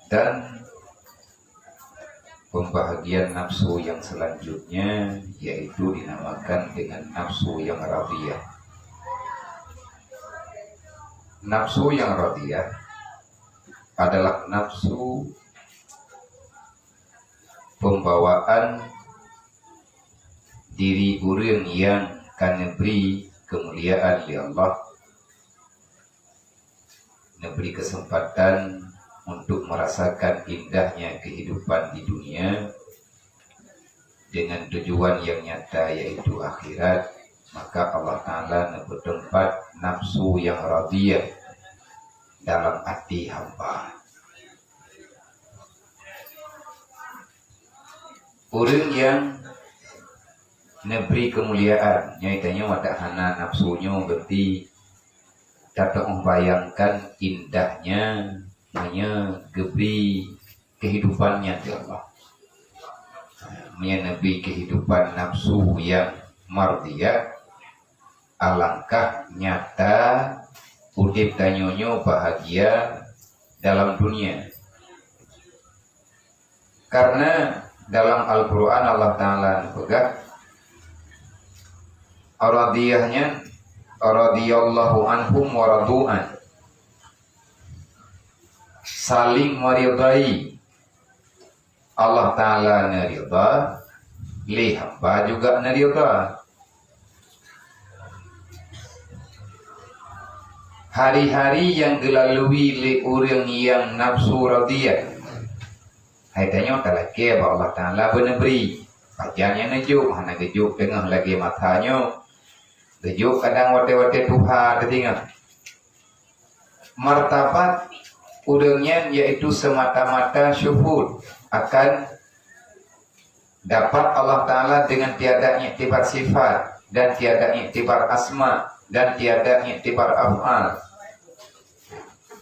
Dan pembahagian nafsu yang selanjutnya yaitu dinamakan dengan nafsu yang radiyah. Nafsu yang radiyah adalah nafsu pembawaan diri urang yang kana beri kemuliaan oleh Allah, memberi kesempatan untuk merasakan indahnya kehidupan di dunia dengan tujuan yang nyata yaitu akhirat. Maka Allah Ta'ala bertempat nafsu yang radiyah dalam hati hamba. Orang yang neberi kemuliaan, nyaitanya wadah hana nafsunya berarti dapat membayangkan indahnya hanya geberi kehidupannya di Allah. Menebi kehidupan nafsu yang mardiyah, alangkah nyata udip danyonyo bahagia dalam dunia. Karena dalam Al-Quran Allah Ta'ala pegang radiyahnya, radiyallahu anhum wa radu'an, saling meridai. Allah Ta'ala nerida, li hamba juga nerida. Hari-hari yang dilalui li orang yang nafsu radiyah, haitanya talaki Allah Ta'ala beneberi. Pajannya nejuk, hana gejuk tengah lagi matanya. Gejuk kadang wate-wate tuha ketinggal. Martabat urangnya yaitu semata-mata syuhud akan dapat Allah Ta'ala dengan tiada iktibar sifat dan tiada iktibar asma dan tiada iktibar af'al.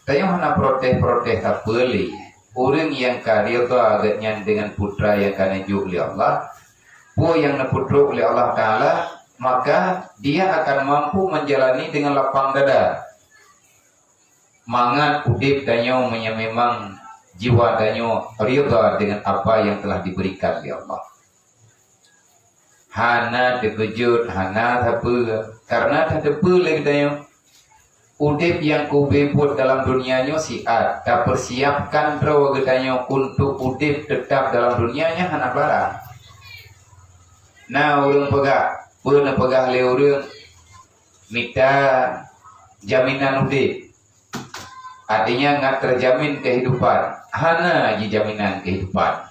Tanya hana proteh-proteh tak boleh. Orang yang karida agaknya dengan putra yang kanejuk oleh Allah, pu yang neputru oleh Allah Ta'ala, maka dia akan mampu menjalani dengan lapang dada. Mangat udip danyo memang jiwa danyo rida dengan apa yang telah diberikan oleh Allah. Hana terkejut, hana apa, karena tak apa lagi danyo. Udip yang kubebut dalam dunianya siat, tak persiapkan draw gedanyo untuk udip tetap dalam dunianya hana barang. Nah orang pegah le orang minta jaminan udip, artinya nggak terjamin kehidupan, hana aja jaminan kehidupan.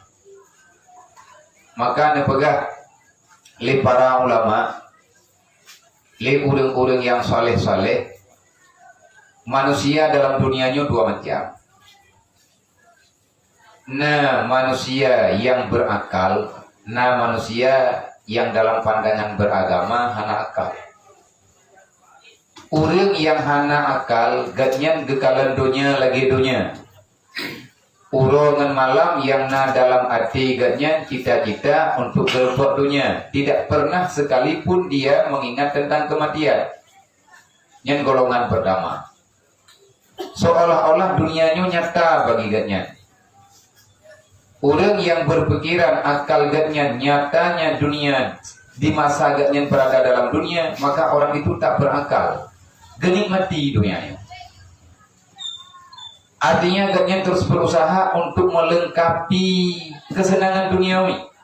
Maka nepegah le para ulama, le orang-orang yang soleh-soleh. Manusia dalam dunianya dua macam. Nah manusia yang berakal, nah manusia yang dalam pandangan beragama hana akal. Orang yang hana akal gatnyan gekalan dunia lagi dunia. Urongan malam yang na dalam hati gatnyan cita-cita untuk gelbok dunia. Tidak pernah sekalipun dia mengingat tentang kematian. Yang golongan pertama. Seolah-olah dunianya nyata bagi gatnya. Orang yang berpikiran akal gatnya nyatanya dunia di masa gatnya berada dalam dunia, maka orang itu tak berakal, genikmati dunianya. Artinya gatnya terus berusaha untuk melengkapi kesenangan duniawi.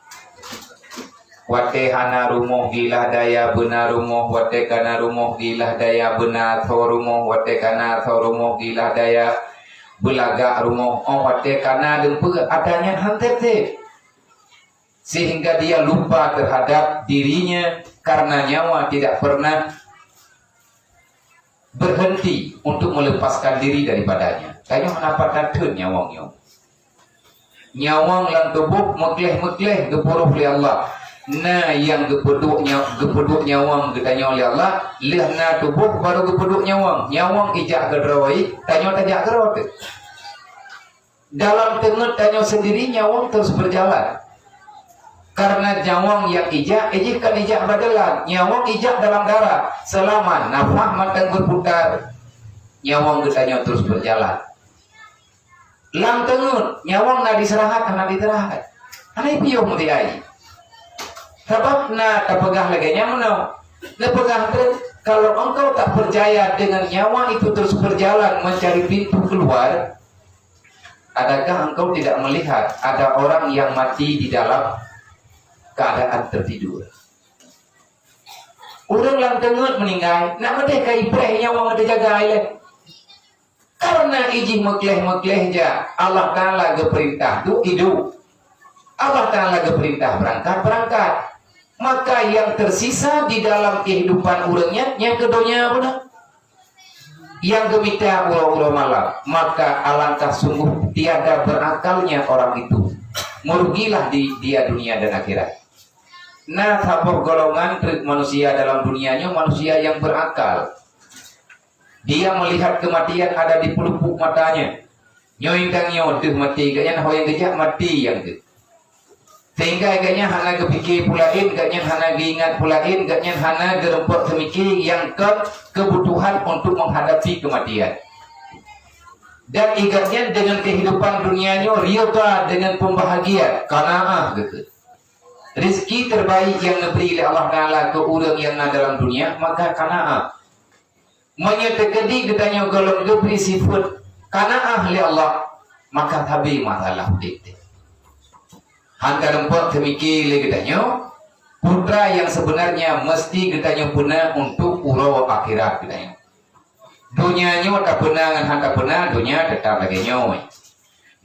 Wate hana rumoh gilah daya benar rumoh, wate kana rumoh gilah daya benar tho rumoh, wate kana tho rumoh gilah daya belaga rumoh, wate kana dempur adanya hantete. Sehingga dia lupa terhadap dirinya karena nyawa tidak pernah berhenti untuk melepaskan diri daripadanya. Tanya kenapa takut nyawangnya? Nyawang lan tubuh mekleh-mekleh gepuruh oleh Allah. Nah yang gepeduk nyawang getanya oleh Allah, lehna tubuh baru gepeduk nyawang. Nyawang ijak gedrawai, tanya tajak gerot. Dalam tengah tanya sendiri nyawang terus berjalan. Karena nyawang yang ijak kan ijak berjalan. Nyawang ijak dalam darah. Selama nafas matang berputar, nyawang getanya terus berjalan. lang tengut nyawang na diserahat na diterahat. Anai piyo mo diay. Sebab na terpegah lagi nyaman. Terpegah kalau engkau tak percaya dengan nyawa itu terus berjalan mencari pintu keluar, adakah engkau tidak melihat ada orang yang mati di dalam keadaan tertidur? Orang lang tengut meninggal, nak merdeka ibrah nyawa merdeka jaga ailah. Karena iji mekleh-mekleh ja, Allah Ta'ala keperintah tu hidup. Allah Ta'ala keperintah berangkat. Maka yang tersisa di dalam kehidupan urangnya, yang keduanya apa? Yang gemita ura-ura malam. Maka alangkah sungguh tiada berakalnya orang itu. Merugilah di dia dunia dan akhirat. Nah, sabab golongan manusia dalam dunianya, manusia yang berakal. Dia melihat kematian ada di pelupuk matanya. Nyoing kang nyotuh mati, kayaknya yang kejak mati yang ke. Sehingga agaknya hana kepikir pulain, agaknya hana diingat pulain, agaknya hana gerempok semikir yang kebutuhan untuk menghadapi kematian. Dan igatnya dengan kehidupan dunianya riyata dengan pembahagiaan, qanaah gitu. Rezeki terbaik yang diberi oleh Allah Ta'ala ke orang yang ada dalam dunia, maka qanaah. Menyertegedi katanya golong diberi sifat qanaah oleh Allah, maka tabi masalah dikti. Hangga rempot semikir katanya putra yang sebenarnya mesti katanya puna untuk urau akhirat katanya. Dunianya tak puna ngan hanta puna, dunia tetap lagi nyoy.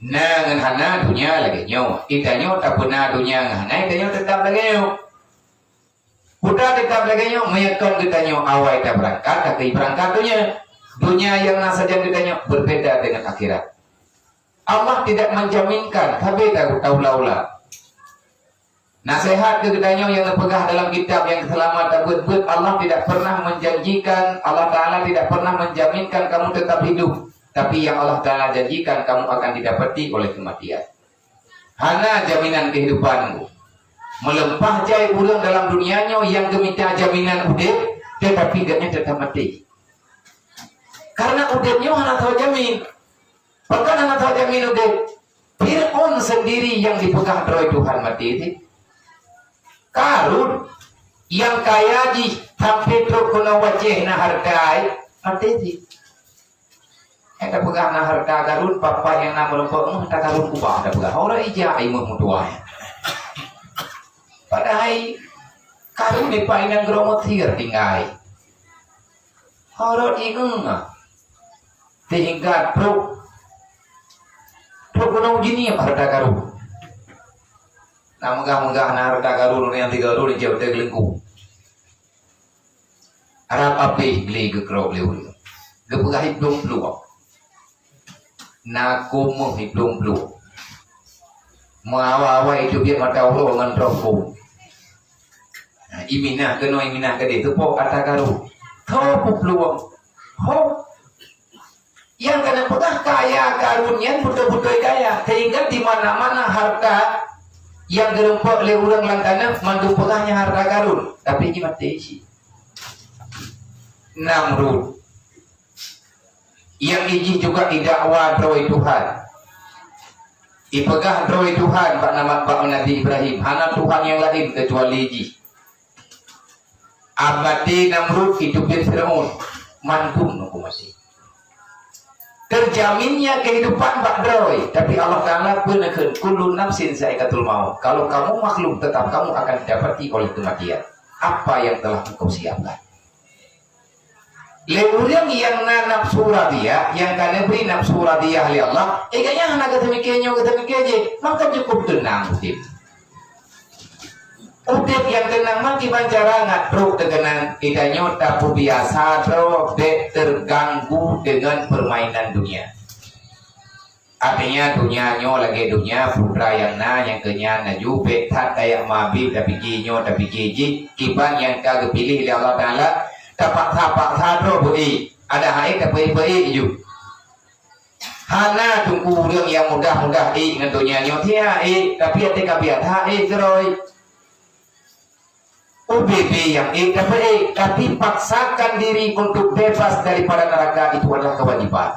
Na ngan hana dunia lagi nyoy. Itanya tak puna dunia ngan hana, itanya tetap lagi nyoy. Putra tetap lagi nyoy, mayakon katanya awal tak berangkat, kaki berangkat dunia yang nasajan katanya berbeda dengan akhirat. Allah tidak menjaminkan, tapi tahu laula. Nasihat kegetanya yang terpegah dalam kitab yang selamat takut Allah tidak pernah menjanjikan, Allah Ta'ala tidak pernah menjaminkan kamu tetap hidup. Tapi yang Allah Ta'ala janjikan kamu akan didapati oleh kematian. Hana jaminan kehidupanmu. Melempah jai ulang dalam dunianya yang gemita jaminan udip, tetapi gaknya tetap mati. Karena udipnya hana tahu jamin. Bahkan hana tahu jamin udip. Fir'aun sendiri yang dipegang oleh Tuhan mati itu. Karun yang kaya di sampai truk kena wajah na hargai mati di. Ada pegang na harga karun papa yang nama lempok tak karun kubah ada pegang. Orang ija imuh mutuanya. Padahal karun di painan gromot hir tinggai. Orang ingung sehingga truk kena ujini harga karun. Nah, megah-megah na harta karun yang 3 ruli jauh dari lingkup. Arab api beli ke kerau beli. Gepegah hidung peluang. Nakumu hidung peluang. Mengawa-awa itu biar mata Allah dengan rokok. Iminah kena iminah ke dia. Tepuk harta karun. Tau peluang. Yang kena pegah kaya karunnya betul-betul kaya. Sehingga di mana-mana harta yang gerempok oleh orang langkana mandu pegahnya harta karun, tapi ini mati isi. Namrud yang iji juga idakwa droi Tuhan, ipegah droi Tuhan pak nama pak Nabi Ibrahim, hana Tuhan yang lain kecuali iji. Abadi Namrud hidupin Fir'aun, mantum aku masih. Terjaminnya kehidupan Pak Droi, tapi Allah Ta'ala benakan kullu nafsin zaikatul maut. Kalau kamu makhluk tetap kamu akan didapati oleh kematian. Apa yang telah engkau siapkan? Leurang yang nafsu radiyah, yang kena beri nafsu radiyah oleh Allah, kayaknya anak ketemiknya, maka cukup tenang udip. Udip yang tenang maki bancara ngatruk dengan idanya tapu biasa bro dek terganggu dengan permainan dunia. Artinya dunianya lagi dunia putra yang kenya naju betat kayak mabi tapi kinyo tapi kiji kiban yang kagak pilih oleh Allah Ta'ala tapak sadro bui ada hai tapi ju. Hana tunggu orang yang mudah-mudah dengan dunianya dia tapi hati kabiat teroi. UBB yang tapi paksakan diri untuk bebas daripada neraka itu adalah kewajiban.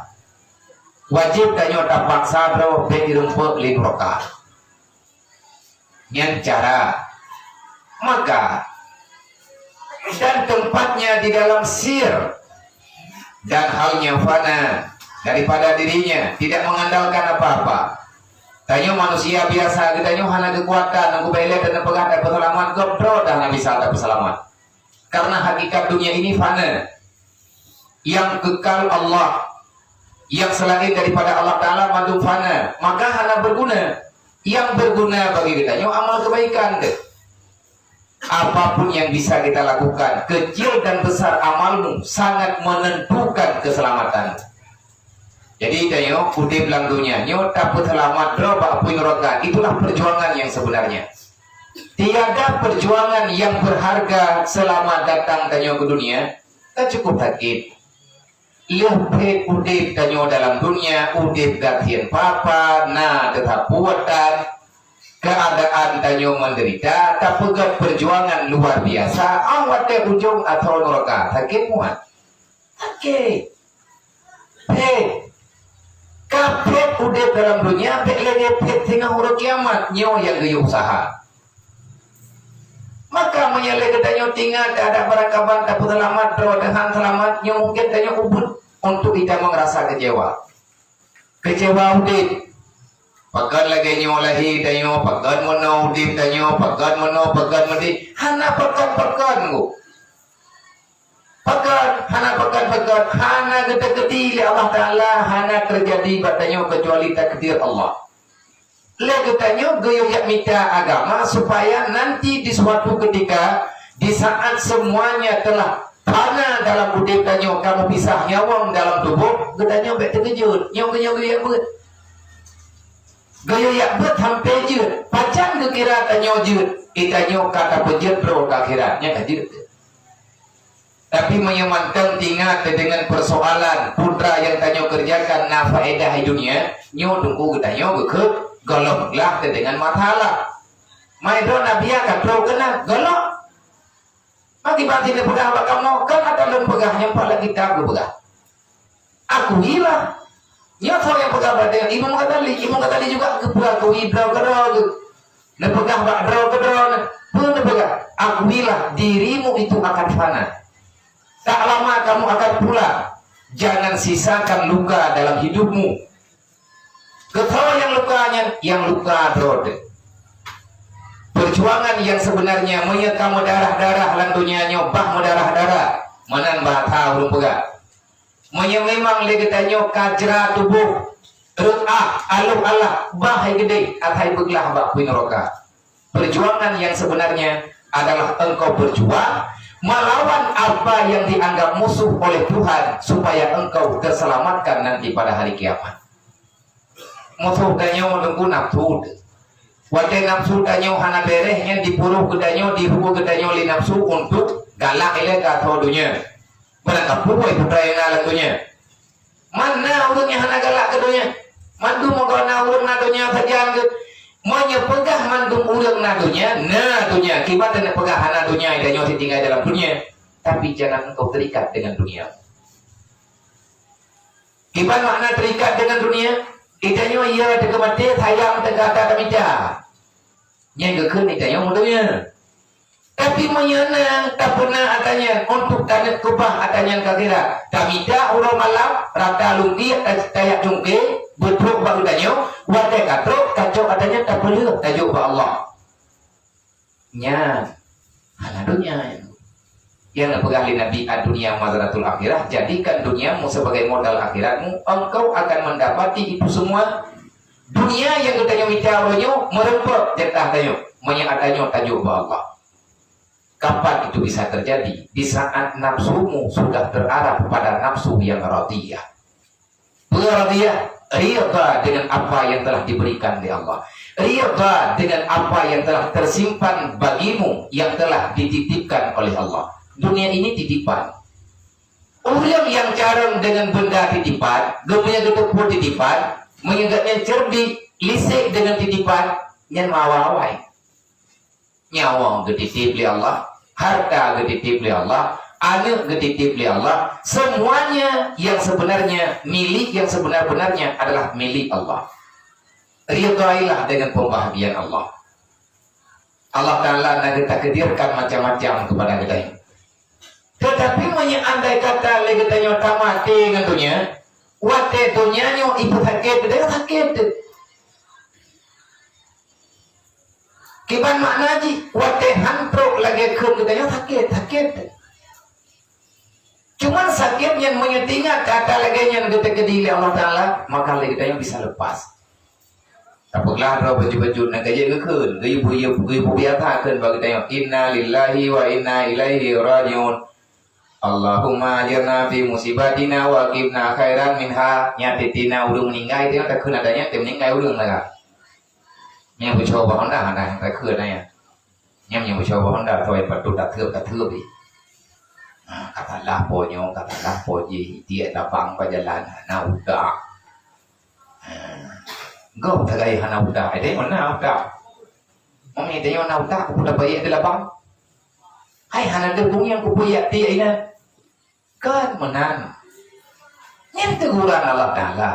wajib tanyo tapak sadro beti rumput librokah. Yang cara maka dan tempatnya di dalam sir dan halnya fana daripada dirinya, tidak mengandalkan apa-apa. Tanyo manusia biasa, tanyo hana kekuatan, aku bela dan pegang dan peselamat godro dan bisa ada peselamat. Karena hakikat dunia ini fana. Yang kekal Allah, yang selain daripada Allah Ta'ala madum fana, maka hana berguna. Yang berguna bagi kita nyo amal kebaikan deh. Apapun yang bisa kita lakukan, kecil dan besar amalmu sangat menentukan keselamatan. Jadi nyo udah bilang dunia nyo dapat selamat roba pun roga, itulah perjuangan yang sebenarnya. Tiada perjuangan yang berharga selama datang tanyo ke dunia. Tak cukup sakit. Lebih udip tanyo dalam dunia, udip gatian papa, nah tetap buatan, keadaan tanyo menderita, tapi perjuangan luar biasa, awat ujung atau neraka, sakit muat, sakit, kapet udip dalam dunia, lagi tengah huruf kiamat, nyo yang gaya usaha. Maka menyalai ketanyo tinggal ada barakaban tak selamat dengan selamat nyo mungkin tanyo ubud untuk tidak merasa kecewa udip pakan lagi nyo lahi tanyo pakan mono udip tanyo pakan mono pakan medi hana pakan go pakan hana gede-gede li Allah Ta'ala hana terjadi batanyo kecuali takdir Allah. Legetanyo goyoyak minta agama supaya nanti di suatu ketika di saat semuanya telah fana dalam udip tanyo kamu bisa nyawang dalam tubuh getanyo baik terkejut nyo goyak bet hampir jut pacan kekira tanyo jut itanyo kata pejut bro akhiratnya kajut. Tapi menyemantang tinggal dengan persoalan putra yang tanyo kerjakan na faedah dunia nyo tunggu getanyo gekep golong lah dengan matalah. Maidon Nabi akan pro kena golong. Maki batin dia pegang bakal nokan atau lem pegang yang pada kita pegang. Aku hilang. Nyo tahu yang pegang pada imam kata li juga kepegang aku hidrau kedor. Ne pegang bak drau kedor. Pun pegang. Aku hilang dirimu itu akan fana. Tak lama kamu akan pulang. Jangan sisakan luka dalam hidupmu. Ketawa yang luka drode. Perjuangan yang sebenarnya kamu darah-darah lan dunia nyobah darah-darah menan bahata urung pegang. Memang legetanyo kajra tubuh rut'ah aluh Allah bahai gede atai beglah bak pinoroka. Perjuangan yang sebenarnya adalah engkau berjuang melawan apa yang dianggap musuh oleh Tuhan supaya engkau terselamatkan nanti pada hari kiamat. Musuh danyo menunggu nafsu. Wadai nafsu danyo hana berehnya dipuruh gedanyo dihubu gedanyo li nafsu untuk galak ilega atau dunia. Menangkap puai putra yang galak dunia. Mana urungnya hana galak ke dunia? Mandu mogona urung na dunia saja ke. Monya pegah mandum urung na dunia. Nah dunia kibat dan pegah hana dunia danyo tinggal dalam dunia. Tapi jangan engkau terikat dengan dunia. Kibat makna terikat dengan dunia? Itanyo iya dekat mati sayang dekat kata minta. Yang gekun itanyo mutunya. Tapi menyana tak pernah adanya untuk tanya kubah adanya kakira. Tamida urang malam rata lungki tayak jungke betruk bang itanyo wadai katruk kacau adanya tak perlu tajuk ba Allah. Nya hana dunia. Yang pegang Nabi dunia mazaratul akhirah, jadikan duniamu sebagai modal akhiratmu, engkau akan mendapati itu semua. Dunia yang katanya micaronyo merempet jatah tayo menyatanyo tajuk Allah. Kapan itu bisa terjadi? Di saat nafsumu sudah terarah pada nafsu yang radiyah. Radiyah ridha dengan apa yang telah diberikan di Allah. Ridha dengan apa yang telah tersimpan bagimu yang telah dititipkan oleh Allah. Dunia ini titipan. Orang yang carang dengan benda titipan, gemenya gedek pun titipan, menyegatnya cerdik, lisik dengan titipan, yang mawawai. Nyawang geditip li Allah, harta geditip li Allah, anu getitip li Allah. Semuanya yang sebenarnya milik yang sebenar-benarnya adalah milik Allah. Ridailah dengan pembahagian Allah. Allah Ta'ala nak takdirkan macam-macam kepada kita. Tetapi andai kata lagi tanya tamati dengan dunia, wate dunia nyo ibu sakit, dia sakit. Kiban makna ji, wate hantruk lagi kun kita sakit. Cuman sakit yang menyetingat kata lagi yang kita kedili Allah Ta'ala, maka lagi kita bisa lepas. Apabilaเราbaju-baju nak kerja ke kun, ibu biasa kun bagi tanya inna lillahi wa inna ilaihi rajiun. Allahumma ajirna fi musibatina wa qibna khairan minha. Nya titina urang meninggal itu tak kun adanya tem meninggal urang lah. Nya bu coba Honda ada tak kun nya. Nya bu coba Honda thôi patut tak thưa đi. Katalah ponyo katalah poji dia tapang pajalan na udah. Go tagay hana udah, ide mana udah? Mami ide mana udah? Aku dah bayar di labang. Hai hana debung yang aku bayar dia ini. Kan menang. Yang teguran Allah Taala.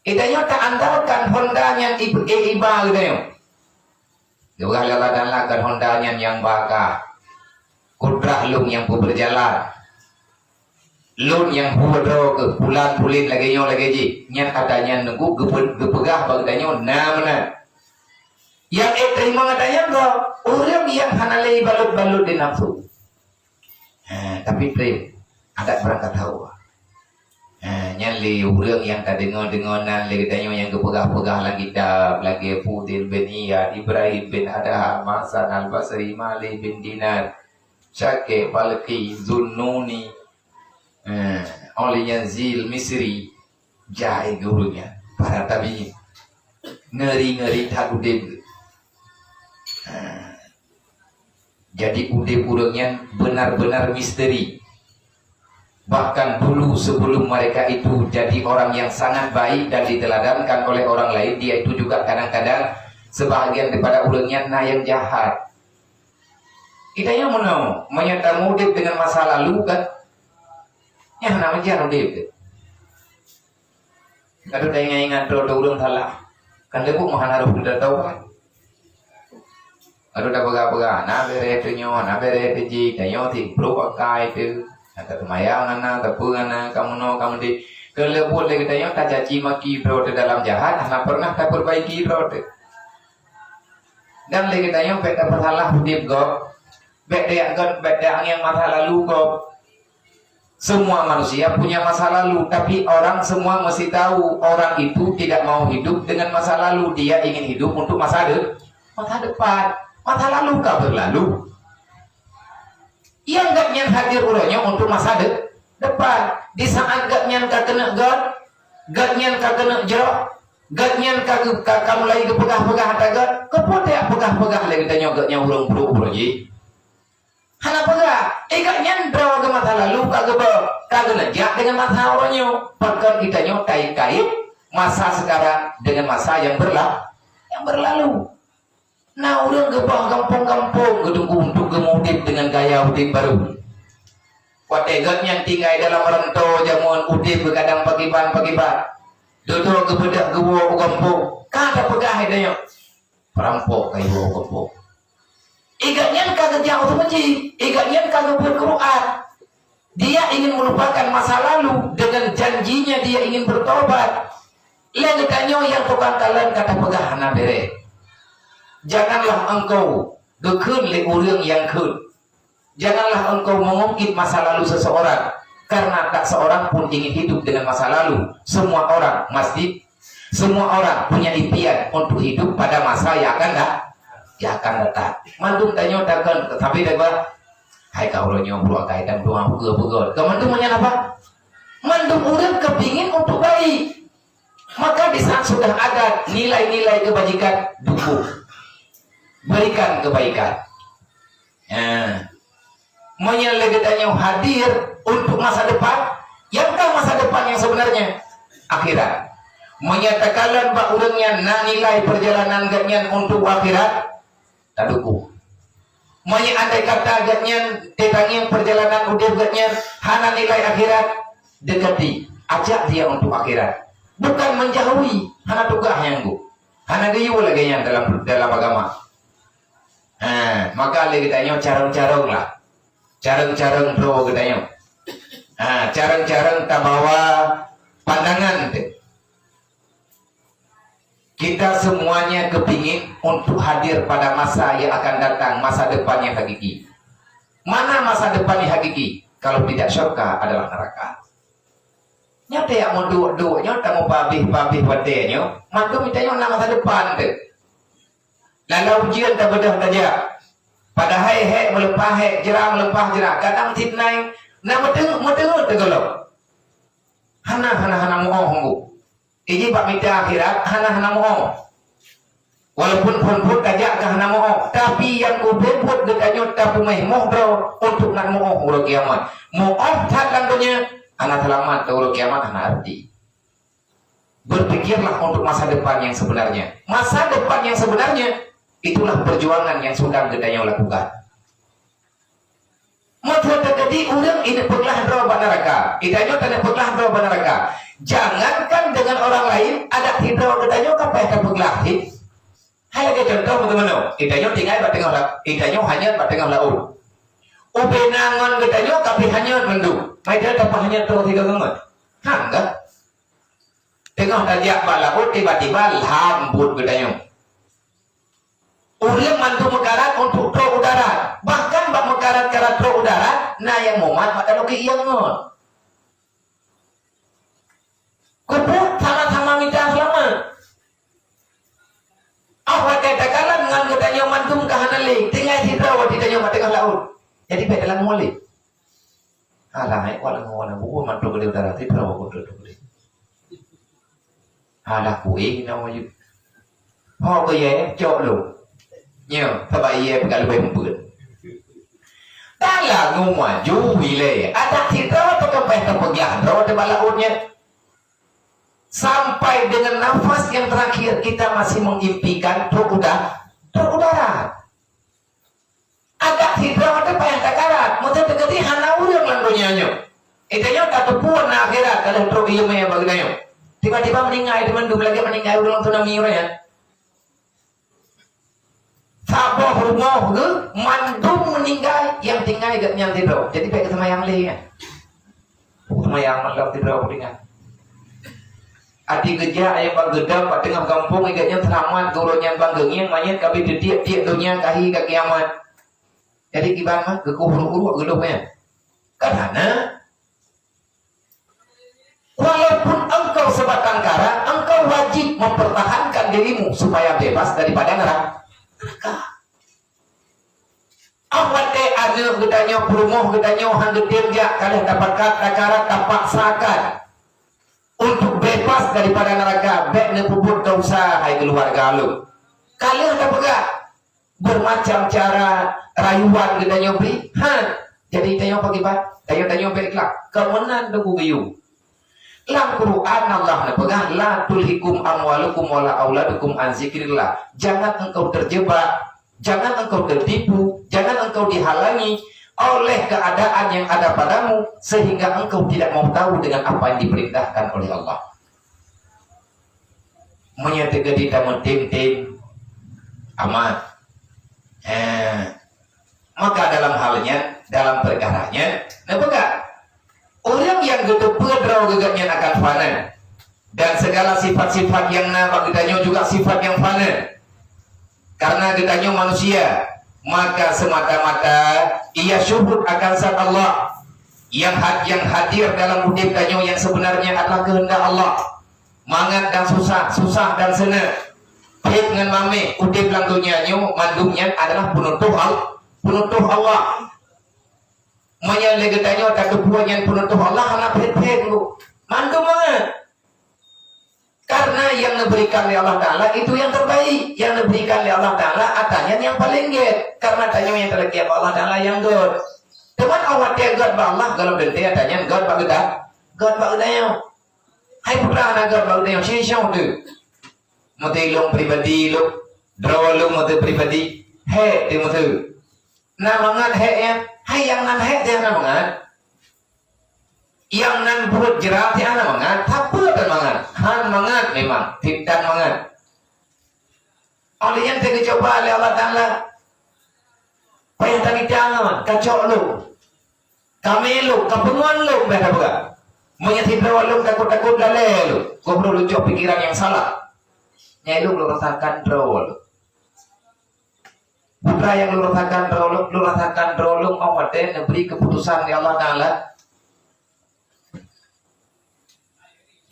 Idanya tak andalkan Honda yang iba gitu. Juga Allah Taala kan Honda yang baka. Kudrah lung yang berjalan. Lun yang huwadro ke bulan pulin lagi nyo lagi ji nyan katanya nunggu gepegah bagdanya namna yang terima katanya go orang yang hanalei balut-balut di nafsu tapi prim ada berangkat tahu nyali orang yang tak dengar-dengaran lagi tanya yang gepegah-pegah lagi dab lagi Fudil bin Iyad Ibrahim bin Adham Hasan Al-Basri Malik bin Dinar Syakir Balqi Zunnuni oleh Yazil Misri jahai gurunya para tabiin ngeri-ngeri tak udib. Jadi udib urangnya benar-benar misteri. Bahkan dulu sebelum mereka itu jadi orang yang sangat baik dan diteladankan oleh orang lain, dia itu juga kadang-kadang sebahagian daripada urangnya yang jahat. Kitanya mau menyertai udib dengan masa lalu kan. Ya nama jangan udip. Kalau dah ingat urang salah, kan lebu mahan harus sudah tahu kan. Kalau dah pegah-pegah, na bere tu nyo, na bere tu ji, tanyo ti pro pakai tu, kata mayang ana, tapu ana, kamu no kamu di. Kalau lebu lagi tanyo tak caci maki pro tu dalam jahat, ana pernah tak perbaiki pro tu. Dan lagi tanyo beda salah udip go, beda yang masa lalu go. Semua manusia punya masa lalu, tapi orang semua mesti tahu orang itu tidak mau hidup dengan masa lalu. Dia ingin hidup untuk masa depan. Masa lalu kah berlalu? Yang gak nyan hadir urangnya untuk masa depan. Di saat gak nyan kah kena gak nyan kah kena jerok, gak nyan kah kamu lagi kepegah-pegah hata kepotek pegah-pegah lagi tanya gak nyan urang pura-pura ji. Hana pegah, gak nyandra ke masa lalu kagak nejak dengan masa orangnya. Bahkan kita kait-kait masa sekarang dengan masa yang berlalu. Nah orang gebang kampung-kampung gedungku untuk gemudip dengan gaya udip baru. Wategat yang tinggal dalam rantau jamuan udip berkadang pagi-pan. Duduk kebedak gewo kampung, kata pegah idanya. Perampok kayu kampung. Igatnya kagak jauh masjid, igatnya kagak berkeruan. Dia ingin melupakan masa lalu dengan janjinya dia ingin bertobat. Lagi tanya yang tukang kalian kata pegahana bere. Janganlah engkau gekun le urang yang kun. Janganlah engkau mengungkit masa lalu seseorang, karena tak seorang pun ingin hidup dengan masa lalu. Semua orang punya impian untuk hidup pada masa yang akan datang. Mandung tanya takkan, tapi dapat. Hai kau ronyo buat kaitan doa pegel. Kemandung menyen apa? Mandung orang kepingin untuk baik. Maka di saat sudah ada nilai-nilai kebajikan, dukung, berikan kebaikan. Menyelegetanya hadir untuk masa depan. Yang masa depan yang sebenarnya akhirat. Menyatakan bahwa orangnya nilai perjalanan ganyan untuk akhirat. Tak dukung. Maya andai kata agaknya tetangnya perjalanan udah agaknya hana nilai akhirat, dekati, ajak dia untuk akhirat, bukan menjauhi. Hana tugas yang gu, hana gayu lagi yang dalam agama. Maka lagi tanya carang-carang lah, carang-carang pro katanya. Carang-carang tak bawa pandangan. Kita semuanya kepingin untuk hadir pada masa yang akan datang, masa depan yang hakiki. Mana masa depan yang hakiki? Kalau tidak syurga adalah neraka. Nyata yang mau dua-dua, nyata mau babih wadenya, mantu mintanya nama masa depan tu. Lalu ujian tak bedah saja. Pada hai melepah jerah melepah jerah. Kadang tidnai, nama tengok tegolok. Hana mohong. Iji pak minta akhirat, hana mohong. Walaupun pun kajak ke hana mohong, tapi yang ubebut dekanya tapi mehmoh bro untuk nak mohong urut kiamat. Mohong tak lantunya, anak selamat urut kiamat anak arti. Berpikirlah untuk masa depan yang sebenarnya. Masa depan yang sebenarnya itulah perjuangan yang sudah gedanya lakukan. Maka terjadi orang ini pernah roba neraka, idanya tak pernah roba neraka. Jangankan dengan orang lain, ada hidro gedanya kapai terpeglahi. Hai lagi contoh teman-teman, idanya tinggal batengah laut, idanya hanya batengah laut. Ubenangan gedanya tapi hanya mendung. Mereka dapat hanya terus tiga gemet. Enggak. Tengah tajak laut tiba-tiba lambut gedanya. Orang mantu mekarat untuk tro udara, bahkan bak mekarat tro udara, nah yang momat pada loki yang ngon. Kupu sama-sama minta selamat. Awak katakanlah dengan katanya mantu kahanali, tinggal hidra awak tidak nyoba tengah laut. Jadi beda dalam mulai. Alah, walau buku mantu ke udara hidra awak kudu kudu. Alah kuing namanya. Họ cái gì cho luôn. Nhiều, các bạn em gắn với một bữa. Ta là ngu mà chú vì lệ. Ada tidak atau kepentingan penggandro di balautnya. Sampai dengan nafas yang terakhir kita masih mengimpikan truk udara. Ada tidak atau pengen takarat. Mungkin dekati hana urang landunya nyo. Itanya tak tepuan akhirat kalau truk iya maya bagainya. Tiba-tiba meninggal di mendung lagi meninggal ulang tsunami ya. Saboh rumah ke mandung meninggal yang tinggal gak nyang tidur. Jadi baik sama yang lain. Sama yang malam tidur dengan. Adi kerja ayam bagedam pada tengah kampung igaknya selamat gurunya banggengnya mayat kami didiak dunia kahi ke kiamat. Jadi gimana ke kuhuru gedungnya. Karena walaupun engkau sebatang kara, engkau wajib mempertahankan dirimu supaya bebas daripada neraka. Awak teh ada gedanya perumoh gedanya hanggetir ja kalian dapat kata terpaksakan untuk bebas daripada neraka baik nepuput dosa hai keluarga lu. Kalian dapat gak bermacam cara rayuan gedanya beri. Jadi tanya pagi bat, tanya baiklah. Kemenan deku gayu. Dalam Quran Allah pegang la tulhikum amwalukum wala auladukum an zikrillah. Jangan engkau terjebak, jangan engkau tertipu, jangan engkau dihalangi oleh keadaan yang ada padamu sehingga engkau tidak mau tahu dengan apa yang diperintahkan oleh Allah. Menyatakan kita mentim-tim amat. Maka dalam halnya, dalam perkaranya, pegang orang yang gitu pedrau gegaknya akan fana dan segala sifat-sifat yang nama gedanya juga sifat yang fana karena gedanya manusia maka semata-mata ia syuhud akan zat Allah yang hadir dalam hidup gedanya yang sebenarnya adalah kehendak Allah mangat dan susah dan senang hid dengan mame udip lang dunia mandungnya adalah penutup Allah Maya legetanya tak kebuan yang penutup Allah anak pet-pet lu. Mandum banget. Karena yang diberikan oleh Allah Ta'ala itu yang terbaik. Yang diberikan oleh Allah Ta'ala atanya yang paling get. Karena tanya yang terlebih Allah Ta'ala yang good. Teman awak dia good ba Allah kalau dente atanya good ba gedak. God ba gedanya. Hai putra anak God ba gedanya. Siapa tu? Mati long pribadi lu. Draw lu mati pribadi. He, dia mati. Namangat heknya, hai yang nan hek dia namangat. Yang nan perut jerat dia namangat, apa dan mangat? Han mangat memang, tidak mangat. Oleh yang tercoba oleh Allah Ta'ala, payah tadi jangan, kacau lu. Kami lu, kepenguan lu, berapa bukan? Menyatip lawan lu, takut-takut lalai lu. Kau perlu lucu pikiran yang salah. Nyai lu rasakan draw lu. Putra yang lu rasakan draw lu, mau ada beri keputusan ya Allah Ta'ala.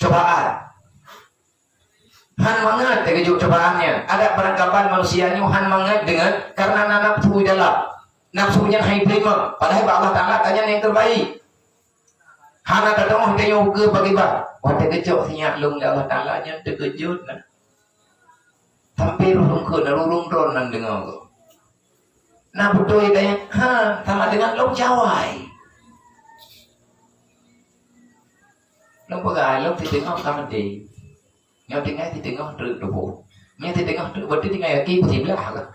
Cobaan. Han mangat dengan cobaannya. Ada penangkapan manusianya han mangat dengan karena nafsu dalam. Nafsunya hai prima, padahal Allah Ta'ala tanya yang terbaik. Hana datang kita yoga bagi bah. Wata kejut sinyak lung Allah Ta'ala nya terkejut nah. Sampai rulung ke rulung ron nang dengar tu. Nah betul dia sama dengan lung jawai. Lung pegai lung ti tengok sama dia. Nyau tengah ti tengok terus dobo. Nya ti tengok terus berarti tinggal yaki putih belah kan.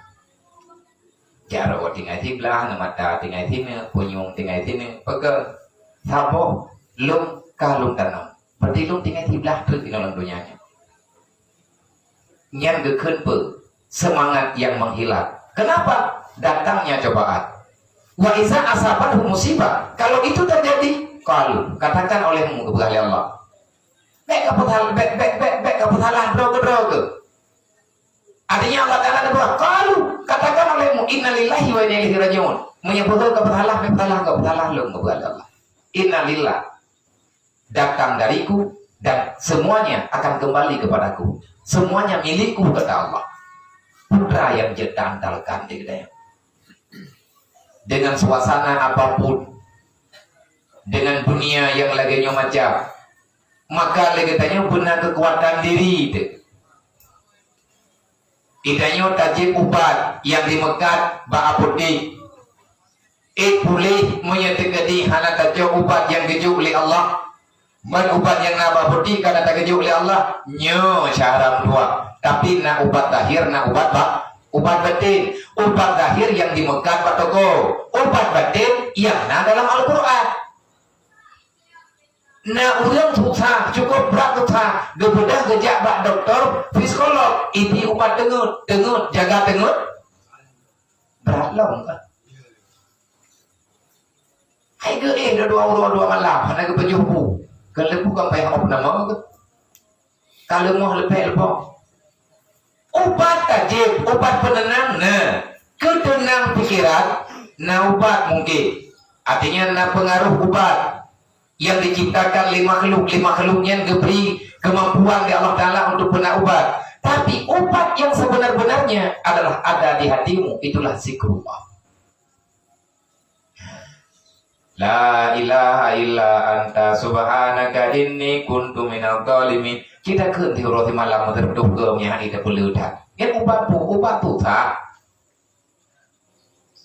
Cara tinggal ti belah na mata tinggal ti ne punyung tinggal ti ne pegang sapo lung kalung tanam berarti lung tinggal ti belah terus di dalam dunianya nyan gekun pe semangat yang menghilang. Kenapa? Datangnya cobaan. Wa iza asabat musibah, kalau itu terjadi kalau katakan olehmu kepada Allah bek kaputalah bro. Artinya Allah Ta'ala ada buat kalau katakan olehmu innalillahi wa inna ilaihi rajiun, menyebutkan keputalah lu kepada Allah. Innalillah datang dariku dan semuanya akan kembali kepadaku, semuanya milikku kata Allah. Putra yang jedandalkan di gedaya dengan suasana apapun, dengan dunia yang lagi macam, maka lagi tanya benar kekuatan diri itu. Idanyo tajib ubat yang di Mekah ba'apudik. Boleh menyetegadi hana tajib ubat yang keju oleh Allah. Man ubat yang naba'apudik karena tak keju oleh Allah. Nyo syaram dua. Tapi na ubat tahir, na ubat ubat batin. Ubat tahir yang di Mekah batoko. Ubat batin yang na dalam Al-Quran. Nah, orang susah, cukup berat susah. Gebedah gejak bak doktor, psikolog. Ini ubat dengut, jaga dengut. Berat lah kan. Hai ke dua malam, hanya ke penjuhu. Kalau bukan payah apa nama ke. Kalau mau lebih. Ubat tajib, obat penenang. Nah, ketenang pikiran, nah obat mungkin. Artinya nah pengaruh obat yang diciptakan lima makhluknya diberi kemampuan di Allah Ta'ala untuk benar obat. Tapi obat yang sebenar-benarnya adalah ada di hatimu, itulah zikrullah. La ilaha illa anta subhanaka inni kuntu minadh dhalimin. Kita ke roti malam terduh ke hari perlu dah. Yang obat tu tak.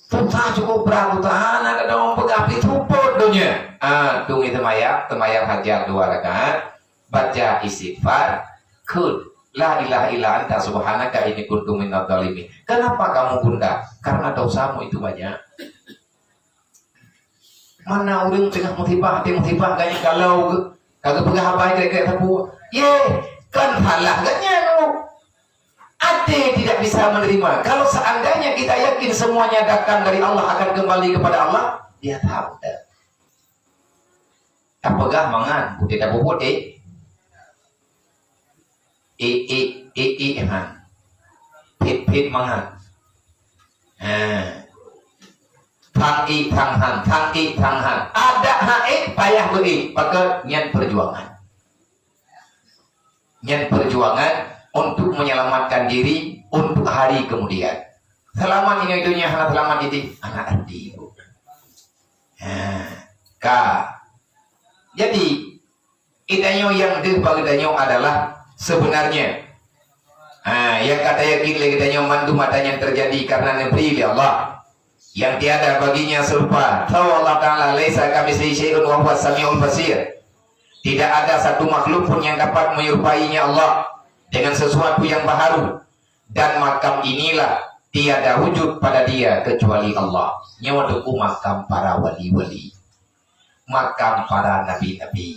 Tutah cukup berat tutah nak dong pegapi tuput dunia. Tunggu temayang hajar 2 rakaat, baca istighfar, kul la ilaha illa anta subhanaka inni kuntu minadh dhalimin. Kenapa kamu bunda? Karena dosamu itu banyak. Mana orang tengah musibah ganya kalau kagak pegah apa kayak tapu. Ye, kan halah ganya nu. Ate tidak bisa menerima. Kalau seandainya kita yakin semuanya datang dari Allah akan kembali kepada Allah, dia tahu dah. Tak pegah mangan, putih tak putih. Han. Pit mangan. Thang han. Ada hae payah beri, maka nyan perjuangan. Nyan perjuangan untuk menyelamatkan diri untuk hari kemudian. Selamat ini dunia, selamat ini anak adi. Jadi idanyo yang dibagi danyo adalah sebenarnya. Yang kata yakin lagi danyo mandu matanya terjadi karena negeri Allah yang tiada baginya serupa. Tahu Allah Ta'ala laisa kamitslihi syai'un wa huwas samiul basir. Tidak ada satu makhluk pun yang dapat menyerupainya Allah dengan sesuatu yang baharu. Dan makam inilah Tiada wujud pada dia kecuali Allah. Nyawa deku makam para wali-wali, makam para nabi-nabi.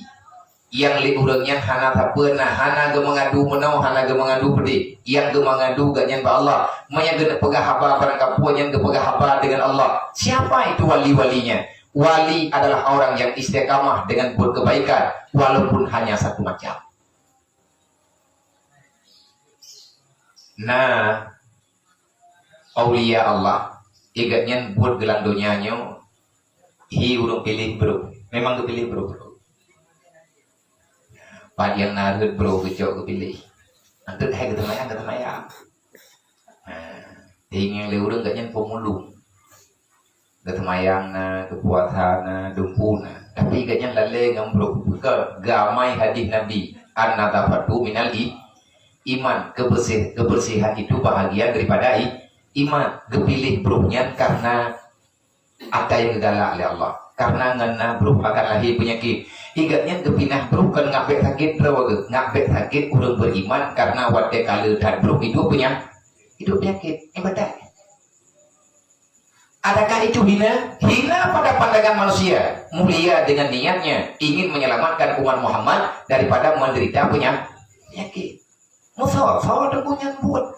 Yang li urangnya hana tak pernah, hana ge mengadu menau, hana ge mengadu pedih. Yang ge mengadu gak nyen ba Allah. Manya ge pegah haba barang kapuan yang ge pegah haba dengan Allah. Siapa itu wali-walinya? Wali adalah orang yang istiqamah dengan buat kebaikan walaupun hanya satu macam. Nah, aulia Allah igatnya buat gelang dunianya hi urung pilih bro. Memang kepilih bro. Pak yang narut bro kecok kepilih. Antut hai ketemayang. Tinggal urang gak nyen pemulung. Ketemayang na, kepuasan na, dumpu na. Tapi gaknya lalai ngambruk ke gamai hadis Nabi. An-nadafatu minal iman. Kebersihan itu bahagian daripada iman. Kepilih bruhnya karena ada yang galak oleh Allah. Karena ngena bruh akan lahir penyakit. Igatnya kepinah bruh kan ngabek sakit rawaga. Ngabek sakit urang beriman karena wadai kala dan bruh itu punya hidup penyakit. Ibadah. Adakah itu hina? Hina pada pandangan manusia. Mulia dengan niatnya ingin menyelamatkan umat Muhammad daripada menderita penyakit. Musafah ada punya buat.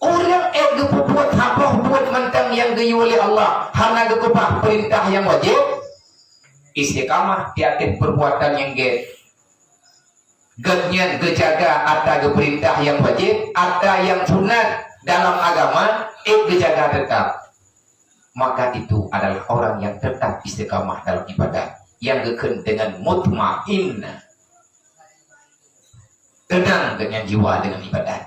Orang buat apa buat mentang yang gayu oleh Allah. Hana gekupah perintah yang wajib. Istiqamah di atas perbuatan yang get. Genyan gejaga ada perintah yang wajib, ada yang sunat dalam agama. Jaga tetap, maka itu adalah orang yang tetap istiqamah dalam ibadah, yang geken dengan mutmain, tenang dengan jiwa dengan ibadah.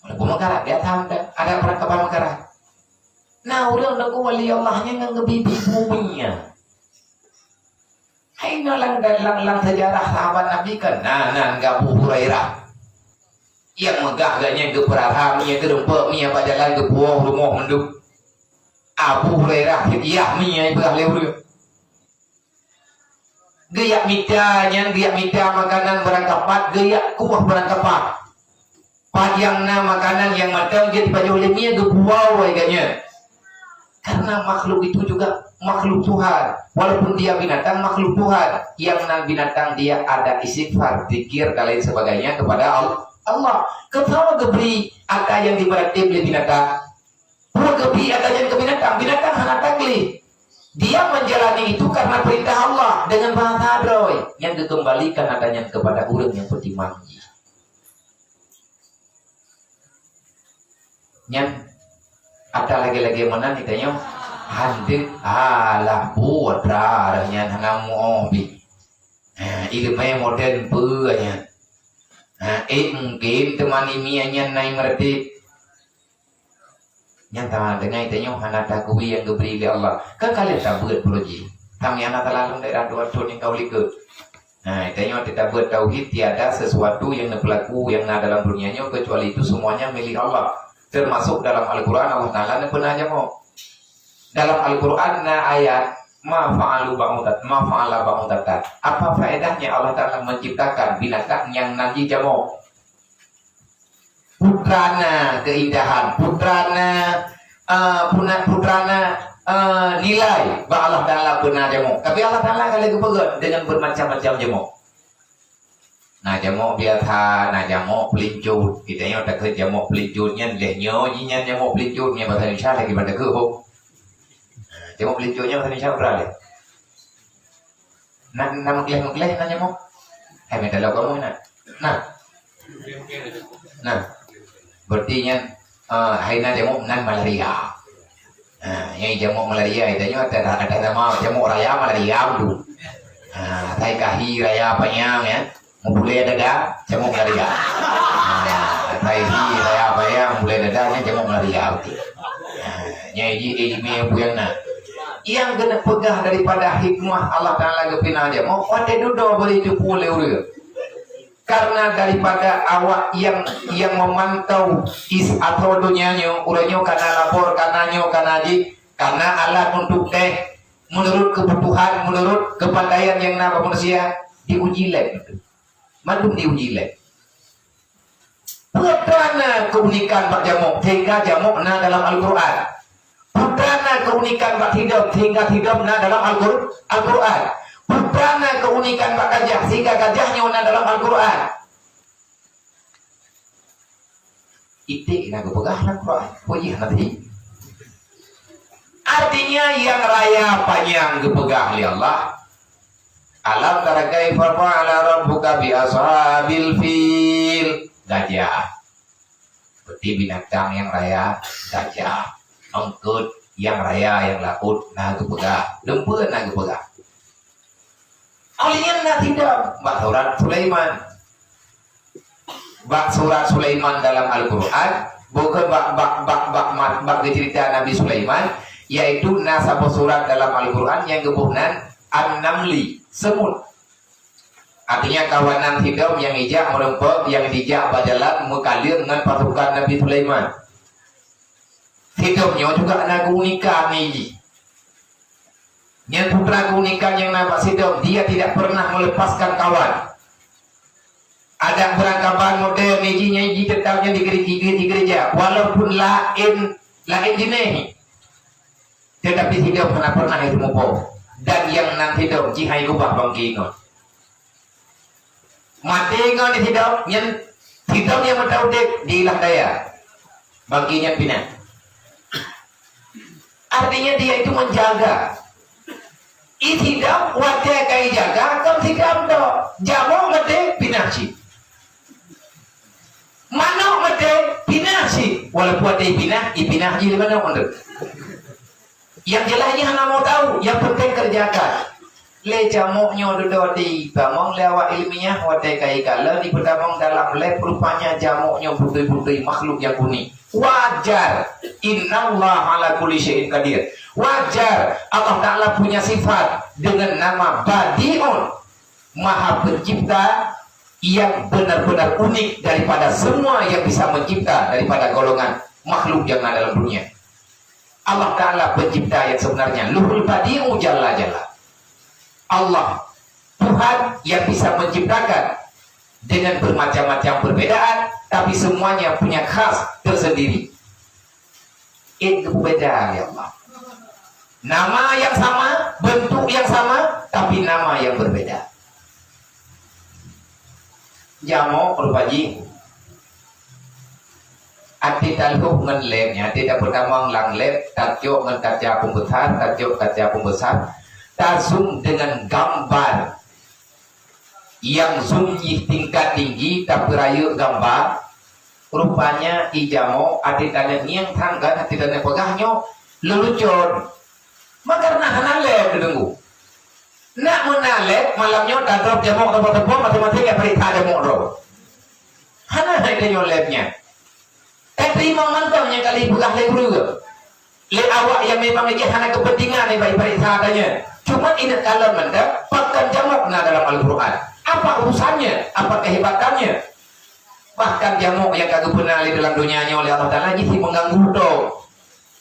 Walaupun mengkarat dia tahu ada perangkapan mengkarat. Nah orang lagu wali Allahnya nggak ngebibi buminya. Hai nalang sejarah sahabat Nabi kan, nah Abu Hurairah. Yang megah ganya ke perahaminya ke rempah miya pada jalan ke buah rumah menduk Abu Hurairah hidiyah miya ibrah lewur gayak mita makanan berangkapat gayak kuah berangkapat padiangna makanan yang matang jadi pada oleh miya ke buah ganya karena makhluk itu juga makhluk Tuhan walaupun dia binatang makhluk Tuhan yang binatang dia ada istighfar zikir dan lain sebagainya kepada Allah. Ketawa gebri ada yang diberati oleh binatang. Pura gebri ada yang ke binatang hana takli. Dia menjalani itu karena perintah Allah dengan bahasa adroy yang dikembalikan adanya kepada orang yang bertimangi. Yang ada lagi-lagi mana ditanya handik alah buat raranya hanamu obi. Ini modern punya. Mungkin teman ini hanya naik meredi yang tahu dengan itu hana takui yang diberi oleh Allah. Kan kalian tak buat proji. Kami anak terlalu daerah dua tahun yang kau lihat. Nah, itu kita buat tauhid tiada sesuatu yang berlaku yang ada dalam dunianya kecuali itu semuanya milik Allah. Termasuk dalam Al-Quran Allah Taala pernah aja mau. Dalam Al-Quran ayat ma fa'ala ba'udat. Apa faedahnya Allah Ta'ala menciptakan binatang yang nanti jamu? Putrana keindahan, putrana nilai bah Allah Ta'ala benar jamu. Tapi Allah Ta'ala kalau kepegat dengan bermacam-macam jamu. Nah jamu biasa, nah jamu pelincut. Kita yang tak ke jamu pelincutnya, lehnya, nyinya jamu pelincutnya bahasa Indonesia lagi pada ke jamu pelincutnya bahasa Indonesia berapa? Nama keleh nanya mau? Hai minta lo kamu nah, berarti nya hai na jamu nan malaria. Yang jamu malaria itu nya ada nama jamu raya malaria dulu. Thai kahi raya panyang ya, mulai ada jamu malaria. Thai hi raya panyang mulai ada jamu malaria. Nyai ini yang yang kena pegah daripada hikmah Allah Ta'ala kepina aja mau pada duduk boleh itu boleh karena daripada awak yang memantau is atau dunianya urangnya karena lapor karena alat untuk menurut kebutuhan menurut kepandaian yang nama manusia diuji lab mantum diuji lab putrana keunikan bak jamuk hingga jamuk na dalam Al-Quran. Putana keunikan bak hidup hingga hidup na dalam Al-Quran. Putana keunikan bak gajah sehingga gajahnya na dalam Al-Quran. Itik na kepegah Al-Quran. Pujih nanti. Artinya yang raya panjang kepegah oleh Allah. Alam tara kaifa fa'ala rabbuka bi ashabil fil. Gajah. Seperti binatang yang raya, gajah. Ongkut yang raya, yang laut, nah kepegah. Lempu nah kepegah. Alian nah tidak. Bak surat Sulaiman. Bak surat Sulaiman dalam Al-Quran. Bukan bak cerita Nabi Sulaiman. Yaitu nasab surat dalam Al-Quran yang kebunan An-Namli, semut. Artinya kawanan hidup yang ijak merempok, yang dijak berjalan mekalir dengan pasukan Nabi Sulaiman. Hidupnya juga ada keunikan ini. Yang putra keunikan yang nampak hidup, dia tidak pernah melepaskan kawan. Ada perangkapan model ini tetapnya di gereja, walaupun lain jenis. Tetapi hidup pernah itu mumpung. Dan yang nanti hidup jihai ubah bangki ingat. Mati ingat di hidup yang mentaudik diilah daya bangkinya pindah. Artinya dia itu menjaga. Hidup wadah kai jaga kau tidak do. Jamu mati pindah si. Mana mati pindah si. Walaupun ada pindah ji mana under. Yang jelasnya hanya mau tahu, yang penting kerjakan. Le jamuknya duduk di bamong lewat ilmiah wadah kai kala di berdamong dalam lab rupanya jamuknya putih-putih makhluk yang kuning. Wajar. Innallaha ala kulli syai'in qadir. Wajar. Allah Ta'ala punya sifat dengan nama Badi'un, Maha Pencipta, yang benar-benar unik daripada semua yang bisa mencipta daripada golongan makhluk yang ada dalam dunia. Allah Ta'ala pencipta yang sebenarnya Luhul Badi'u Jalla Jalla. Allah Tuhan yang bisa menciptakan dengan bermacam-macam perbedaan, tapi semuanya punya khas tersendiri. Itu beda ya Allah. Nama yang sama, bentuk yang sama, tapi nama yang berbeda. Jamu berbaji. Ati taluk ngan lemnya, tidak pertama lang lem, tajuk ngan kaca pembesar, tajuk kaca pembesar, tasum dengan gambar yang sunyi tingkat tinggi, tapi rayu gambar, rupanya ijamo, ati tanya niang tangga, ati tanya pegahnya, lelucon, maka nah lem dengu, nak menalek malamnya tadrop jamok tepuk-tepuk, matematika perintah jamok roh, hana ada lemnya. Terima mantapnya kali bukan lebih le awak yang memang aja hanya kepentingan yang baik-baik seadanya. Cuma ini kalau mantap pakai jamuk na dalam Al-Quran. Apa urusannya? Apa kehebatannya? Bahkan jamuk yang kagak pernah di dalam dunianya oleh Allah Ta'ala jadi mengganggu do.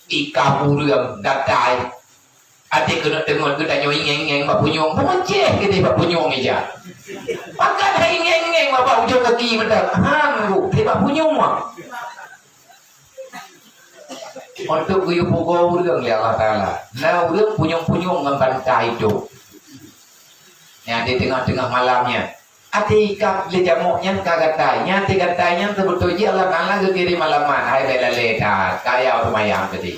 Ika burung datai. Ati kena tengok kita nyoing-ngeng bak punyong. Menceh kita bak punyong aja. Bahkan ingeng-ngeng bak ujung kaki mantap. Hanggu, kita bak punyong mah. Untuk guyup pukul urang ya Allah Ta'ala. Nah urang punyung-punyung ngembantai itu. Ya di tengah-tengah malamnya. Ati kak le jamuknya kagatanya, tigatanya sebetulnya Allah Ta'ala ke kiri malaman. Hai bela leta, kaya semayang tadi.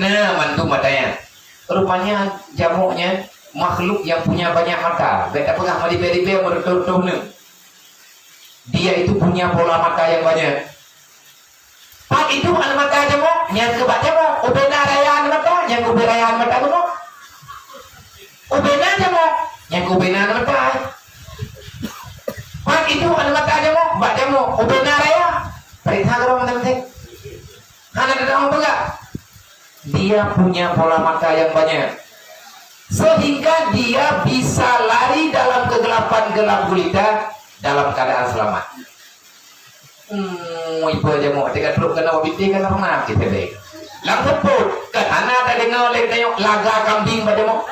Nah mantu matanya. Rupanya jamuknya makhluk yang punya banyak mata. Beta pengah madi-bedi merutuh-tuh. Dia itu punya pola mata yang banyak. Pak itu anak mata jamuk, yang kebaca mo, ubena rayaan mata, yang kuberayaan mata mo, ubena jamuk, yang kubena mata. Pak itu anak mata jamuk, baca mo, ubena raya, perintah kalau teman-teman. Anak datang enggak? Dia punya pola mata yang banyak, sehingga dia bisa lari dalam kegelapan gelap gulita dalam keadaan selamat. Ibu aja mau tiga truk kena wabiti kena mana kita deh. Langsung pun ke tanah ada dengar oleh tengok laga kambing pada mau.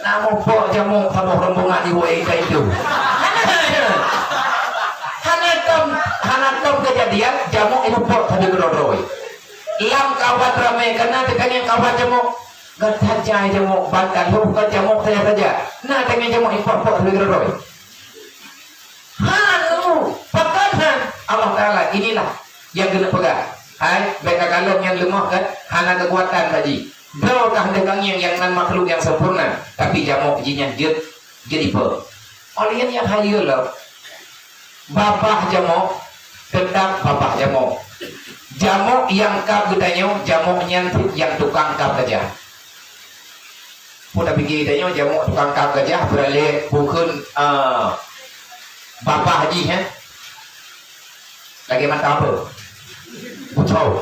Namun pok jamu sama rombongan ibu kita itu. Hana dia jamu itu pot tadi beroroi. Lam kawat ramai karena dengan yang kawat jamu gataja jamu bantal bukan jamu saja. Nah dengan jamu impor pot tadi beroroi. Hanu pakanan Allah Taala inilah yang kena pegang. Hai, mereka kalau yang lemah kan, hana kekuatan tadi. Berkah dengan yang nan makhluk yang sempurna, tapi jamu jinya jadi per. Oleh yang hayul lah. Bapak jamu tetap bapak jamu. Jamu yang kap gedanya, jamu yang tukang kap gajah. Pun tapi kita jamu tukang kap gajah beralih bukan bapak haji lagi mata apa? Betul.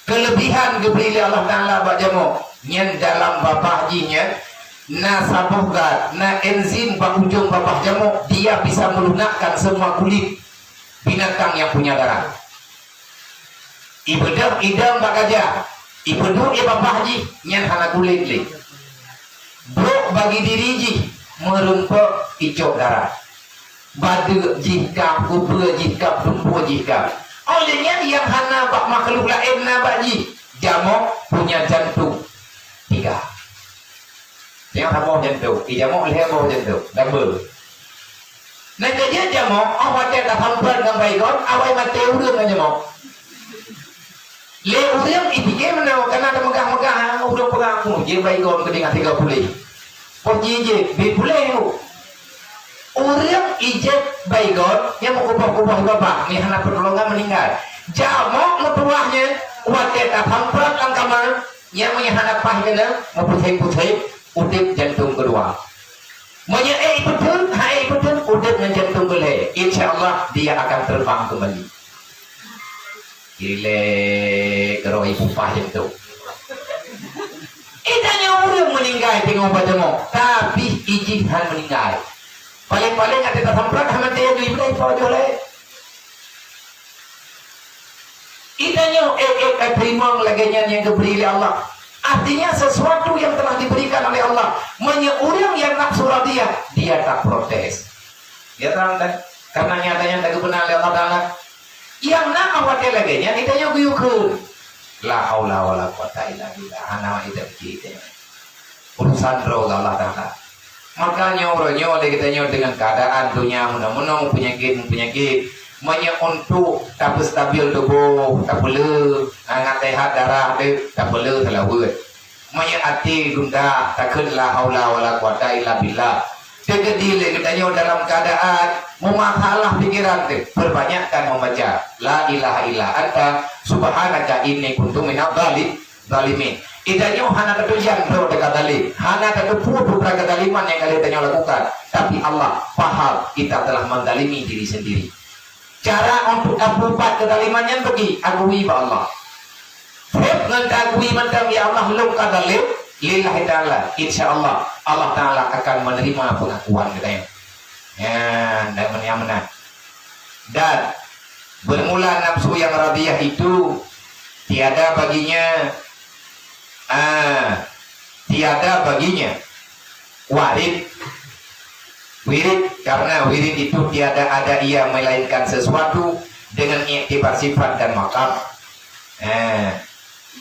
Kelebihan diberi Allah Taala bajamu yang dalam bapak hajinya na sabuhgat na enzim ujung bapak jamu dia bisa melunakkan semua kulit binatang yang punya darah. Ibadah idam bakaja ibadah bapak haji yang hana kulit li. Bro bagi diri ji merumpuk icok darah. Badu jika kubur jika perempuan jika. Olehnya yang hana bak makhluk lain na baji jamu punya jantung 3. Yang apa jantung? Jamu leher bawah jantung double. Nah kerja jamu awak tak hampan dengan baik kon awak mati urang dengan jamu. Le urang ipike mana karena ada megah-megah urang pegang aku je baik kon kedingat 30. Pergi je bipulai tu. Orang ijab baygon yang mau kubah-kubah bapak ni hana pertolongan meninggal. Jamu lepuahnya watet hampat langkaman yang hana pah kena mau putih-putih udip jantung kedua. Manya betul, betul udip dan jantung boleh. Insyaallah dia akan terbang kembali. Gile keroi pupah jantung. Itanya orang meninggal tengok bacamu, tapi izinhan meninggal. Paling-paling ada terhampat sama dia di ibadah pojok le. Itanya terima lagi yang diberi oleh Allah. Artinya sesuatu yang telah diberikan oleh Allah. Orang yang nafsu dia tak protes. Dia terangkan karena nyatanya tak benar oleh Allah Taala. Yang nak awak lagi nya itanya guyukun. La haula wala quwata illa billah. Ana itu kita. Urusan roh Allah Taala. Makanya orangnya oleh kita dengan keadaan dunia mudah-mudahan penyakit banyak untuk tak stabil tubuh tak boleh hangat sehat darah tak boleh terlalu banyak hati gunda tak kenlah haula wala quwata illa billah tegedile kita dalam keadaan memahalah pikiran perbanyakkan membaca la ilaha illa anta subhanaka inni kuntu minadz zalimin. Itanya hana ketujuan bro dekat dalil, hana ketujuan bukan kedaliman yang kalian tanya lakukan, tapi Allah paham kita telah mendalimi diri sendiri. Cara untuk dapat kedalimannya bagi agui Allah. Hep ngagui mentang ya Allah lum kadalil, lillahi taala. Insyaallah Allah Taala akan menerima pengakuan kita. Ya, dan menang. Dan bermula nafsu yang radiyah itu tiada baginya wirid karena wirid itu tiada ada ia melainkan sesuatu dengan iktibar sifat dan maqam.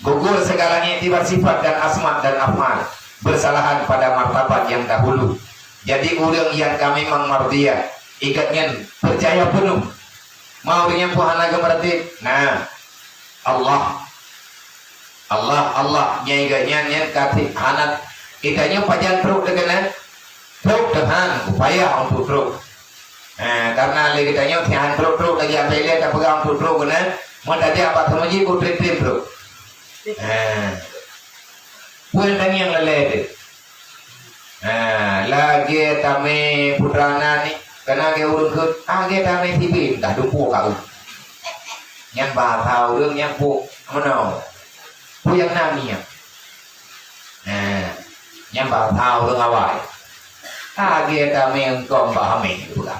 Gugur segala iktibar sifat dan asma dan af'al bersalahan pada martabat yang dahulu. Jadi orang yang kami mangmardiyah ikatnya percaya penuh maunya puhana gemerti. Nah Allah nyanyi kati anak itanya pajan truk dengan truk dengan upaya untuk truk. Karena lagi tanya tihan truk lagi ambil tak pegang untuk truk dengan mendadak apa temuji ku trip truk. Puan yang leleh. Lagi kami putrana ni karena dia urut ke age kami TV dah dumpu kau. Yang bahau รื่องyang pu manaผู้ยังน่ามีyang tahu dengan awal agak kami yang kau pahami juga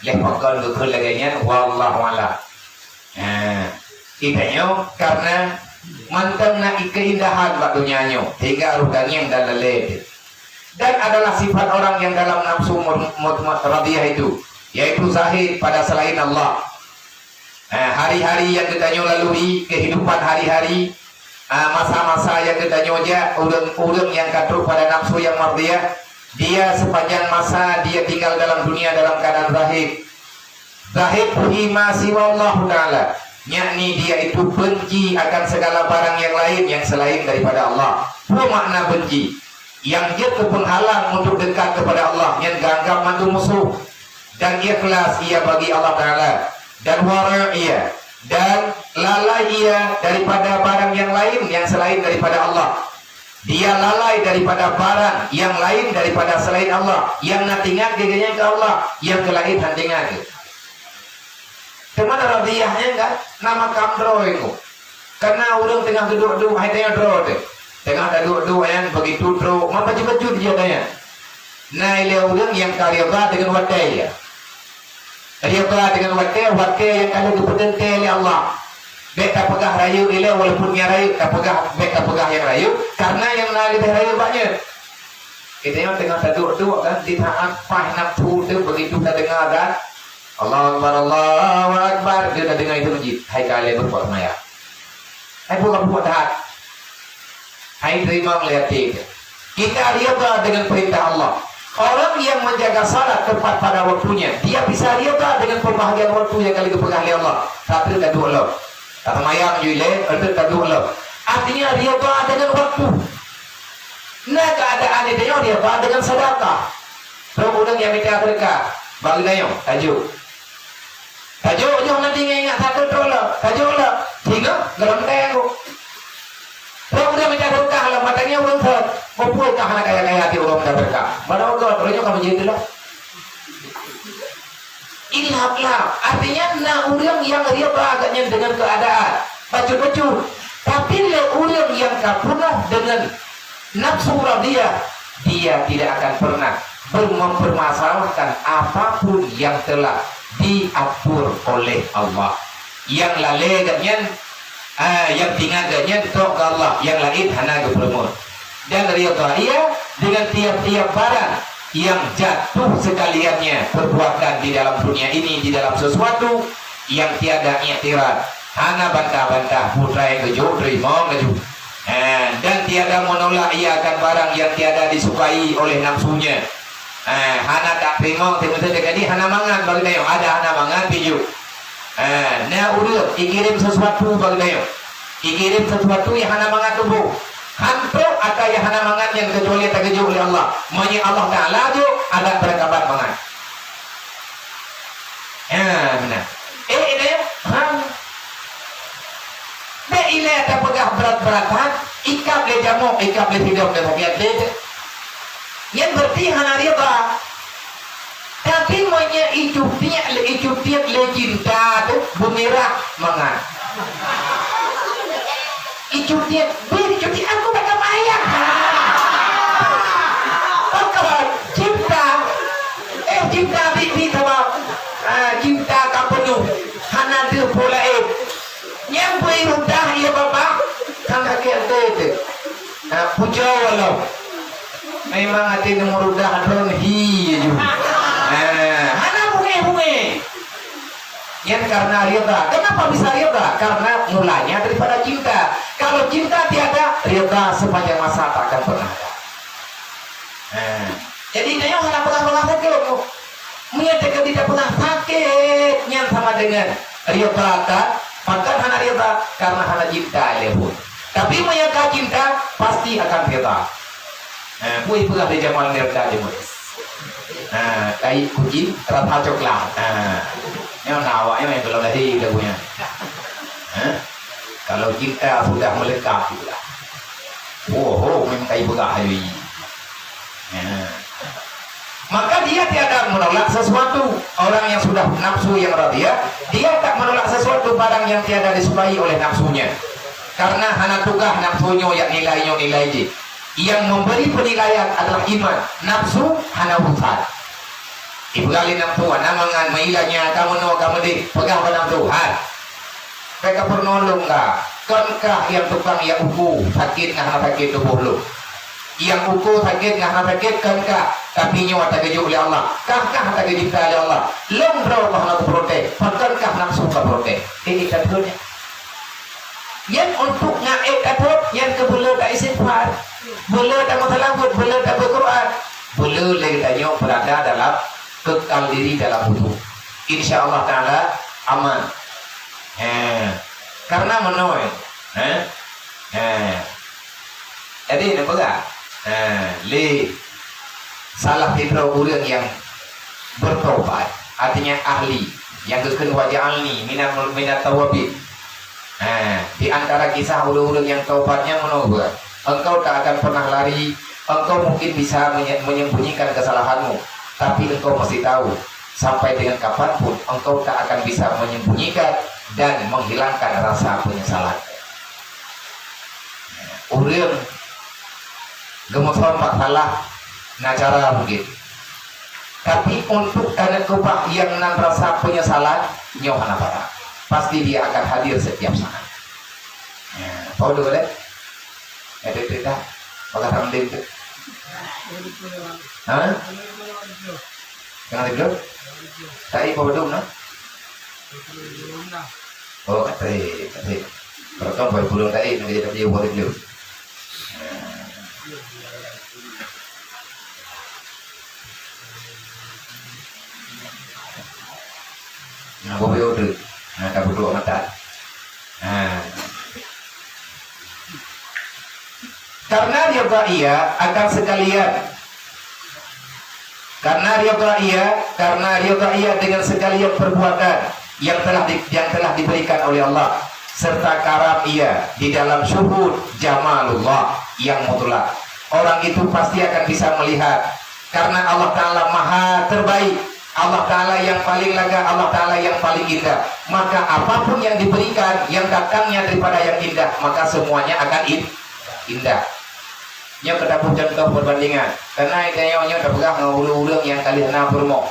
lepaskan ke lagi wallahu a'lam. Itanya karena mantan nak keindahan waktunya hingga rugan yang dan leleh dan adalah sifat orang yang dalam nafsu radiyah itu yaitu zahid pada selain Allah. Hari-hari yang kita lalui, kehidupan hari-hari, masa-masa yang kita nyoja, urang yang katruk pada nafsu yang mardiyah, dia sepanjang masa dia tinggal dalam dunia dalam keadaan zahid. Zahid hima siwa Allah Ta'ala, yakni dia itu benci akan segala barang yang lain yang selain daripada Allah. Apa makna benci? Yang dia penghalang untuk dekat kepada Allah, yang ganggap mantu musuh, dan ikhlas ia bagi Allah Ta'ala, dan wara' ia, dan lalai ia daripada barang yang lain yang selain daripada Allah. Dia lalai daripada barang yang lain daripada selain Allah, yang natingat gegenya ke Allah, yang kelain hantingan ke. Kemana radiyahnya enggak? Nama kamdro itu. Karena orang tengah duduk-duduk, hai tengah dro deh. Tengah duduk-duduk yang begitu dro, apa baju dia tanya. Nah, ini orang yang karya dengan wadai ya. Dia dengan wadai yang kalau dipedente oleh Allah. Beta pegah rayu ile walaupun nya rayu, tak pegah yang rayu karena yang lebih rayu banyak. Kita yang tengah duduk-duduk kan di taat pah nafsu tu begitu kita dengar kan. Allahu Akbar, dia dah dengar itu masjid. Hai kalian berbuat maya. Hai bukan buat taat. Hai terima melihat dia. Kita rida dengan perintah Allah. Orang yang menjaga salat tepat pada waktunya, dia bisa rida dengan pembahagian waktunya kali dipegang oleh Allah. Tapi tak dua lo. Tak mayang jule, itu tak dua lo. Artinya rida dengan waktu. Nah keadaan dia rida dengan sedekah. Orang yang minta berkah, bagi dayo, tajuk. Tajuk nanti ingat satu trola, tajuk lah. Tiga, dalam tengok. Orang udah minta berkah lah, matanya orang ter. Mampu kah anak kaya-kaya hati orang minta berkah. Mana orang orangnya kamu jadi lah. Ilham. Artinya nah orang yang riba agaknya dengan keadaan baju-baju. Tapi orang yang kapunah dengan nafsu radiyah, dia tidak akan pernah mempermasalahkan apapun yang telah diatur oleh Allah. Yang laleganya yang tinggalnya itu ke Allah, yang lain hana gepremut. Dan rida ia dengan tiap-tiap barang yang jatuh sekaliannya perbuatan di dalam dunia ini, di dalam sesuatu yang tiada i'tirad, hana bantah-bantah, putra yang keju, terima keju. Dan tiada menolak ia akan barang yang tiada disukai oleh nafsunya. Hana tak terima, tiba-tiba jadi hana mangan bagi dayo, ada hana mangan piju. Nah udah ikirim sesuatu bagi dayo, ikirim sesuatu yang hana mangan tubuh. Hantu atau yang hana mangan yang kecuali tak keju oleh Allah. Manya Allah Ta'ala tu ada berkabar mangan. Benar. Ini Beile tak pegah berat-beratan, ikap le jamu, ikap le hidup dan rakyat dia. Yang berarti hana rida. Tapi manya itu tiap le cinta tu bumirah mangan. Itu tiap aku tak bayar. Okey, cinta bibi sama cinta kapenuh. Hana dia pula yang berudah ya bapak kan kakek tu. Puja walau. Memang hati nomor udah adron hi ju. Hana bunge. Yang karena rida. Kenapa bisa rida? Karena mulanya daripada cinta. Kalau cinta tiada, rida sepanjang masa tak akan pernah ada. Jadi dia hanya pernah sakit. Menyatakan tidak pernah sakit yang sama dengan rida. Maka hana rida karena hana cinta lehun. Tapi menyatakan cinta pasti akan rida. Kui pernah di zaman rida je mus. Kai kucing rata coklat. Yang nawaknya yang belum lahir lagunya. Kalau cinta sudah melekat pula. Memang kai pegah hari. Maka dia tiada menolak sesuatu. Orang yang sudah nafsu yang radiyah, dia tak menolak sesuatu barang yang tiada disukai oleh nafsunya. Karena hana tukah nafsunya yang nilai je. Yang memberi penilaian adalah iman. Nafsu hana wufat. Ibrali nafsu hana mangan mailanya kamu di pegang pada Tuhan. Mereka pernolong kah? Konkah yang tukang ya uku sakit hana sakit tubuh lu. yang ukur sakit ngah sakit kan kah tapi nyawa tak keju oleh Allah kah tak kedipta oleh Allah long bro Allah nak protek pakan kah nak suka protek ini katanya yang untuk ngaek katut yang kebela tak istighfar bela tak mutalawud bela tak berquran bela lagi tanya berada dalam kekal diri dalam wudu insyaallah taala aman karena menoi jadi nampak tak li salah fitrah orang yang bertaubat artinya ahli yang kekun wajah alni minat tawabin di antara kisah orang-orang yang taubatnya menolak engkau tak akan pernah lari engkau mungkin bisa menyembunyikan kesalahanmu tapi engkau mesti tahu sampai dengan kapanpun engkau tak akan bisa menyembunyikan dan menghilangkan rasa penyesalan orang gemosan masalah nacara mungkin tapi untuk karena kubah yang nan rasa penyesalan nyohana pada pasti dia akan hadir setiap saat tahu dulu deh ada cerita bakal ramdin tu jangan tidur tadi apa bedung no oh tadi bertemu baru pulang tadi nanti dia buat tidur nah boleh order nah tak berdua mata karena dia akan sekalian karena dia dengan sekalian perbuatan yang telah diberikan oleh Allah serta karam ia di dalam syuhud jamalullah yang mutlak orang itu pasti akan bisa melihat karena Allah Ta'ala maha terbaik Allah Ta'ala yang paling lega Allah Ta'ala yang paling indah maka apapun yang diberikan yang datangnya daripada yang indah maka semuanya akan indah nya kedapur contoh perbandingan karena idenya dah pegang ngulung-ulung yang kali na permo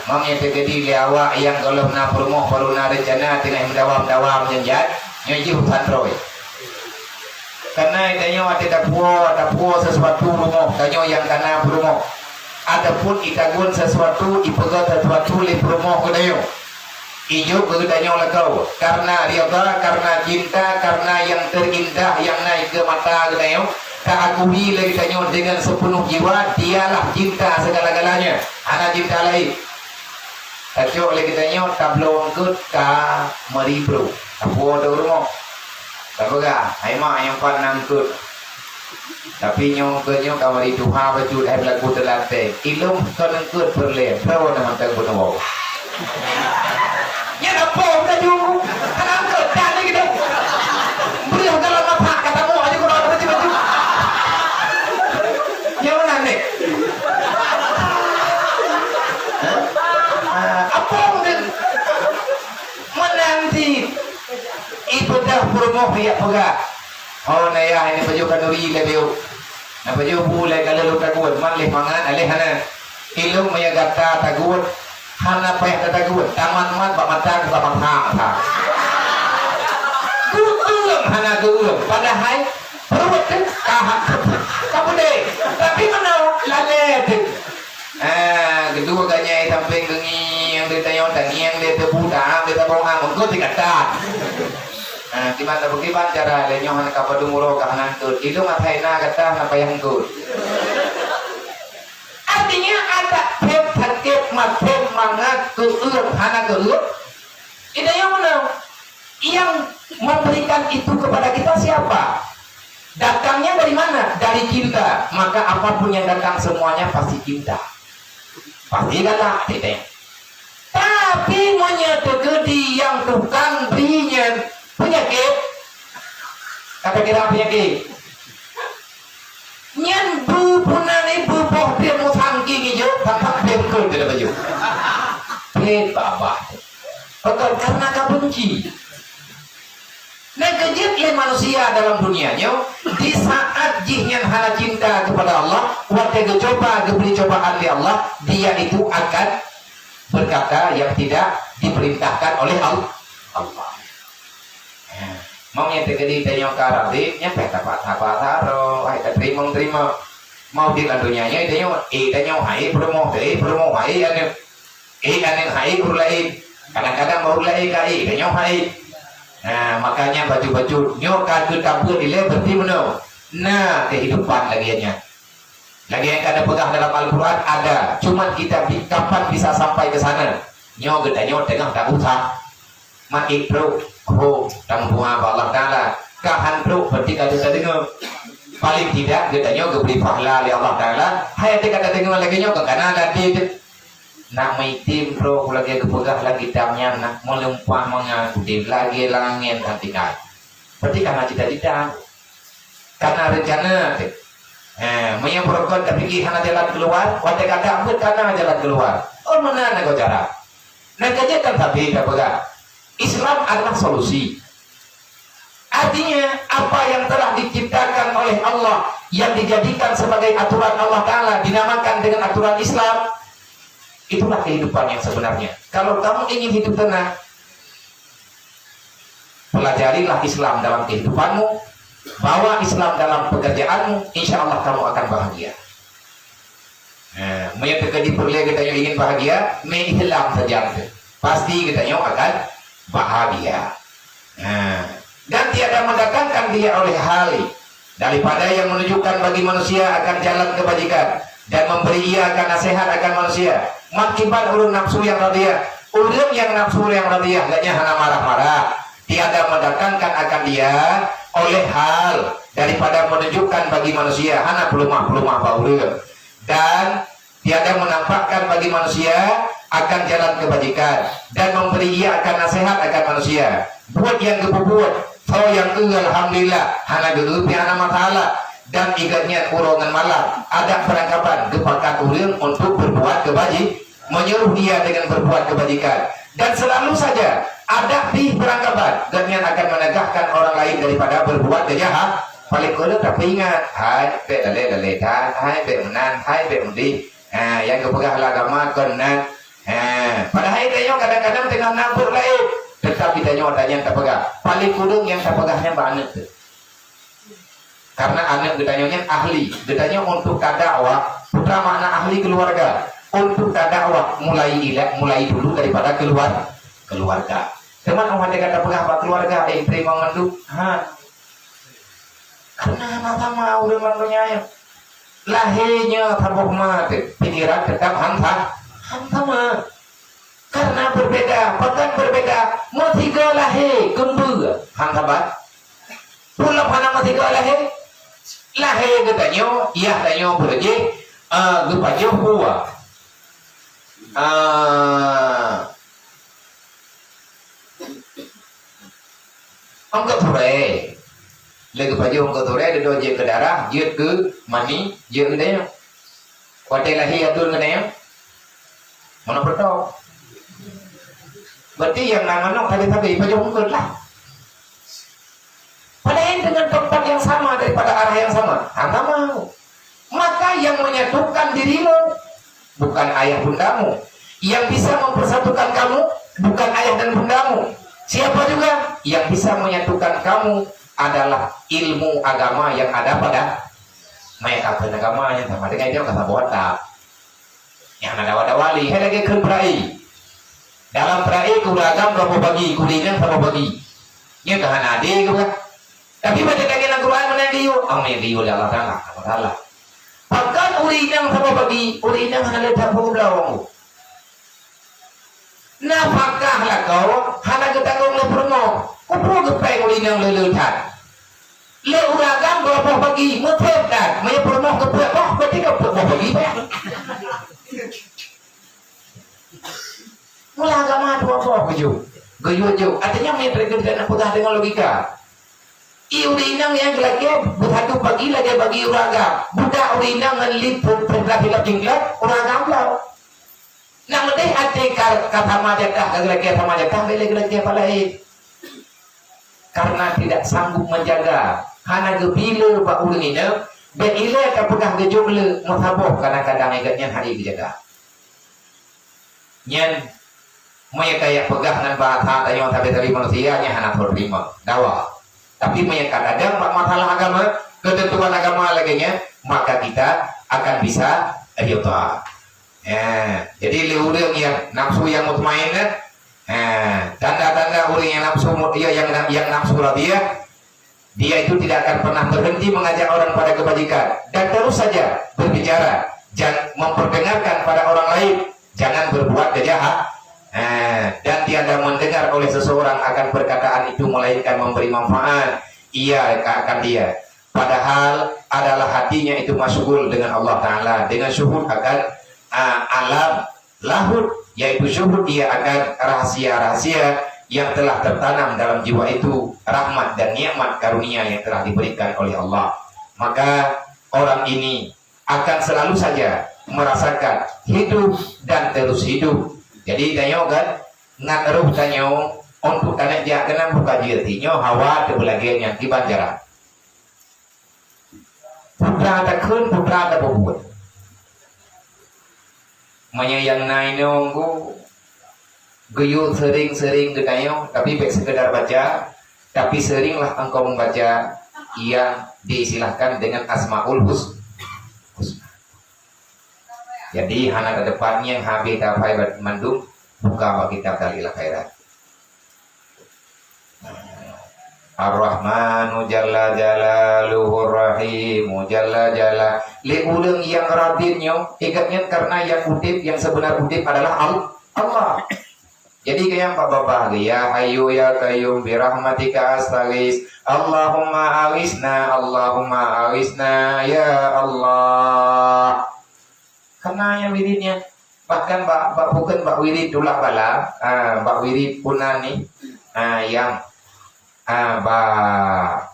mamnya terjadi liawa yang kalau na permo baru na rencana tengah mendawam nyenjat nyoji hutan karena idenya ada dapur sesuatu rumah kanyo yang kana permo adapun itagun sesuatu ipegat sesuatu li permo kedayo ijo kedayo lakau karena riyadha karena cinta karena yang terindah yang naik ke mata kedayo tak akui lagi kanyo dengan sepenuh jiwa dialah cinta segala-galanya anak cinta lain tajo lagi kanyo tablong ke ka meribro apa do rumah taboga aima yang panang ke tapi nyong kamar itu ha baju dah berlaku terlantai ilum konon ke perle perawan dengan tengku nawa nya apa baju kanang ke tadi gitu beri dalam apa katamu aja kalau ada baju nya mana nih apa mungkin menanti ibadah promo ya pegak oh naya ini baju kanuri lebih na baju bulai kalau lu takut malih mangan alih hana ilmu maya gata takut hana payah takut taman mat bak mata ke bak mata gulung hana gulung padahal perut kahak kamu deh tapi mana lalet kedua ganya samping gengi yang dia tanya yang dia terbuka dia terbongkar mengkut dikata di mana bagaimana cara lenyohan kapal dumuro kahanan tur itu mataina kata apa yang tur artinya ada pep hakep matem mangat keurang hana keurang itu yang mana yang memberikan itu kepada kita siapa datangnya dari mana dari cinta maka apapun yang datang semuanya pasti cinta pasti datang tidak tapi menyedekati yang tukang berinya penyakit kata kira penyakit nyen bu punani bu poh dia mau sangking hijau tampak dia betul tidak baju pelit babah karena kau benci nah kejadian manusia dalam dunianya di saat jihnya hana cinta kepada Allah waktu coba diberi cobaan di Allah dia itu akan berkata yang tidak diperintahkan oleh Allah mau yang terjadi tanya karate nya apa taro ai terima mau di dunyanya tanya hai promo hai ane hai lain kadang-kadang baru lain kai tanya hai. Nah makanya baju-baju nyoka ke campur dile berarti benar. Nah kehidupan lagiannya lagi yang ada pegang dalam Al-Quran ada, cuman kita kapan bisa sampai ke sana? Nyo gedanya tengah tak usah mati bro dan bunga Allah Ta'ala kahan bro berarti kada dengar paling tidak gedanya beri pahala oleh Allah Ta'ala hai kada dengar lagi nyo karena lagi nak maitim bro lagi kepegah lagi tamnya nak melumpah mengangkut lagi langit nanti kan berarti karena cita-cita karena rencana menyemprotkan tapi karena jalan keluar wadah kata ambut karena jalan keluar mana nak cara nak kan tapi kepegah Islam adalah solusi. Artinya apa yang telah diciptakan oleh Allah yang dijadikan sebagai aturan Allah Ta'ala dinamakan dengan aturan Islam, itulah kehidupan yang sebenarnya. Kalau kamu ingin hidup tenang, pelajarilah Islam dalam kehidupanmu, bawa Islam dalam pekerjaanmu, insya Allah kamu akan bahagia. Menyatakan di perleh kita yang ingin bahagia, Islam saja pasti kita yang akan bahagia. Dan tiada mendatangkan dia oleh hal daripada yang menunjukkan bagi manusia akan jalan kebajikan dan memberi ia akan nasihat akan manusia. Makiban ulun nafsu yang radiyah, ulun yang nafsu yang radiyah, gaknya hana marah-marah. Tiada mendatangkan akan dia oleh hal daripada menunjukkan bagi manusia hana pelumah-pelumah baulun dan tiada menampakkan bagi manusia akan jalan kebajikan dan memberi ia akan nasihat akan manusia. Buat yang kebuat, so yang alhamdulillah, hana gerupi hana matahala dan igatnya urongan malam. Ada perangkapan kepakat ulun untuk berbuat kebajikan, menyuruh dia dengan berbuat kebajikan dan selalu saja ada di perangkapan dan akan menegakkan orang lain daripada berbuat kejahat. Paling kuda tapi ingat, hai be dale tan, hai be menan, hai be undi. Yang kepegah agama konan. Padahal itu kadang-kadang tengah nabur lain, tetapi tanya tak pegang. Paling kurung yang tak pegahnya banget. Karena anak gedanya ahli, gedanya untuk dakwah, putra makna ahli keluarga. Untuk dakwah mulai dulu daripada keluarga. Teman orang ada kata pegah pak keluarga, terima nganduk. Karena mata mau dengan dunia lahirnya tabuk mati, pikiran tetap hantar. Sama karena berbeda, bahkan berbeda. Matiga lahir kembur, hantabat. Pulau mana matiga lahir katanya, iya katanya berje, gepanya huwa. Angkat sore, lagi baju angkat sore ada dua je ke darah, je ke mani, je ke daya. Wadah lahir atur katanya. Mana berdoa? Berarti yang namanya tadi baju mungkin lah. Padahal dengan tempat yang sama daripada arah yang sama, anda mau. Maka yang menyatukan dirimu bukan ayah bundamu. Yang bisa mempersatukan kamu bukan ayah dan bundamu. Siapa juga yang bisa menyatukan kamu adalah ilmu agama yang ada pada mereka agama yang sama dengan dia kata buat tak. Yang ada wali, hay lagi ke perai. Dalam perai kuragam berapa bagi, kulinan berapa bagi. Nya kahan ade ke kan. Tapi pada lagi nang Quran mana dia? Amin dia oleh Allah Taala. Bahkan urinang berapa bagi, urinang hana letak belawang. Napakah lah kau, hana ketanggung le promo. Kupu gepai urinang leletan. Le uragam berapa bagi, metep dah. Maya promo gepai, berarti kau berapa bagi pak? Mula agama dua apa Goyo. Artinya menyerahkan dengan putah dengan logika. Urinang yang lagi bukan bagi lagi bagi uragam. Budak urinang ngelip perlah tinggal uragam lah. Nak mendeh hati kata majatah lagi kata majatah lagi apa lain. Karena tidak sanggup menjaga. Hana gebila pak urinang. Dan ila kapagah gejumle muthaboh kadang-kadang igatnya hari dijaga. Nyan moya kayak pegah nan bahasa tanya tapi dari manusia nya hana terima dawa. Tapi menyekat ada masalah agama, ketentuan agama laginya, maka kita akan bisa ridha. Jadi orang yang nafsu yang mutmainah, tanda-tanda orang yang nafsu yang nafsu radiyah, dia itu tidak akan pernah berhenti mengajak orang pada kebajikan dan terus saja berbicara, jangan memperdengarkan pada orang lain, jangan berbuat kejahat, dan tiada mendengar oleh seseorang akan perkataan itu melainkan memberi manfaat ia akan dia. Padahal adalah hatinya itu masyghul dengan Allah Ta'ala, dengan syuhud akan alam lahud, yaitu syuhud dia akan rahasia-rahasia yang telah tertanam dalam jiwa itu, rahmat dan nikmat karunia yang telah diberikan oleh Allah. Maka orang ini akan selalu saja merasakan hidup dan terus hidup. Jadi tanyo kan ngaruh tanyo untuk tanah dia kena buka jirtinya hawa terbelagian yang dibanjaran. Putra tak kun, putra tak berbuat. Menyayang nainongku guyur sering-sering ke tanyo, tapi baik sekedar baca, tapi seringlah engkau membaca yang diistilahkan dengan Asmaul Husna. Jadi anak ke depannya yang habis dapai mandung buka kitab Dalil Khairat. Ar-Rahmanu Jalla Jalaluhur Rahimu Jalla Jalla. Li udeng yang rabinnya ikatnya karena yang udip, yang sebenar udip adalah Allah. Jadi kayak Pak Bapak ya Hayyu ya Qayyum bi rahmatika astaghis. Allahumma awisna ya Allah. Karena yang wiridnya bahkan bukan Pak Wirid tulak bala, Pak Wirid punani yang Pak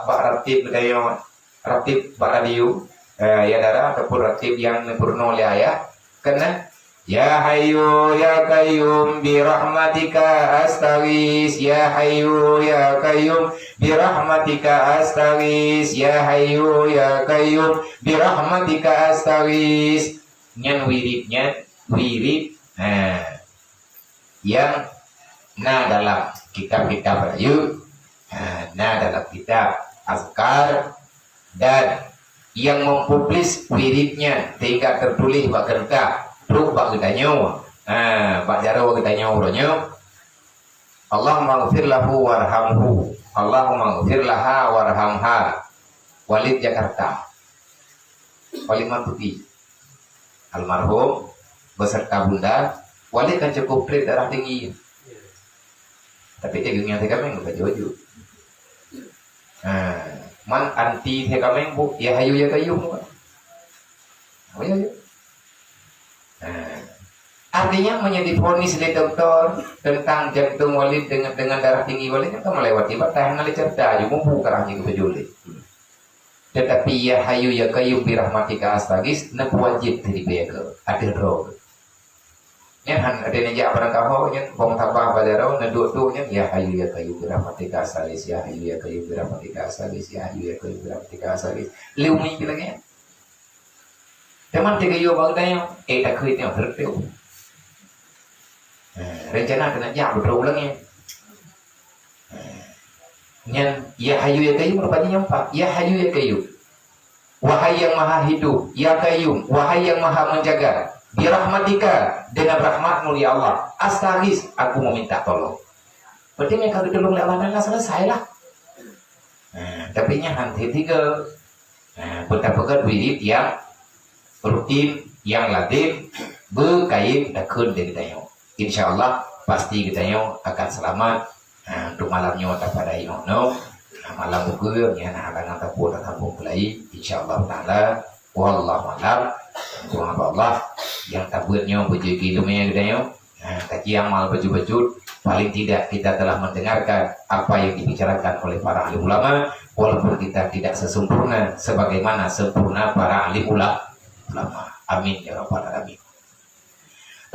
Ratib kayo Ratib Pak Radio ya darah ataupun Ratib yang purno liaya kena ya Hayyu ya Qayyum bi rahmatika astaghis, ya Hayyu ya Qayyum bi rahmatika astaghis, ya Hayyu ya Qayyum bi rahmatika astaghis. Nyan wiridnya wirid yang dalam kitab-kitab rayu, dalam kitab azkar, dan yang mempublis wiridnya tidak tertulis bak kertas terus bak gedanyo, bak jaro gedanyo uronyo. Allahumma ghfir lahu warhamhu, Allahumma ghfir laha warhamha. Walid Jakarta, Walid Mantuki almarhum beserta bunda. Walid kan cukup berat darah tinggi, tapi tegangnya tegameng bukan jojo. Man anti tegameng bu, ya Hayyu ya Qayyum bukan. Oh ya. Artinya menjadi vonis dari dokter tentang jantung Walid dengan darah tinggi Walid itu melewati batasan ali cerda juga bukarahnya kebejuli. Tetapi ya Hayyu ya Qayyum bi rahmatika astaghis nak wajib dari bego ada roh. Nya han ada neja barangkah nya bong tabah badaro na dua nya ya Hayyu ya Qayyum bi rahmatika astaghis, ya Hayyu ya Qayyum bi rahmatika astaghis, ya Hayyu ya Qayyum bi rahmatika astaghis. Liumi bilangnya. Teman tiga yo bagdanya tak khơi theo rất tiêu. Rencana kena jak berulang ya. Nyan ya Hayyu ya Qayyum rupanya empat. Ya Hayyu ya Qayyum, wahai yang maha hidup, ya Qayyum, wahai yang maha menjaga, bi rahmatika, dengan rahmatmu ya Allah, astaghis, aku meminta tolong. Berarti yang kalau tolong Allah dan selesai lah. Tapi nya nanti tiga betul-betul wirid yang rutin, yang latih berkait dakun dari kita. Insyaallah pasti kita akan selamat. Untuk malamnya pada inono malam ukur yang halangan tapur tampung pelai insyaallah taala wallahu alam. Allah yang tabutnya bejuki lumanya kita kaji amal baju-baju paling tidak kita telah mendengarkan apa yang dibicarakan oleh para alim ulama, walaupun kita tidak sesempurna sebagaimana sempurna para alim ulama. Amin ya rabbal alamin.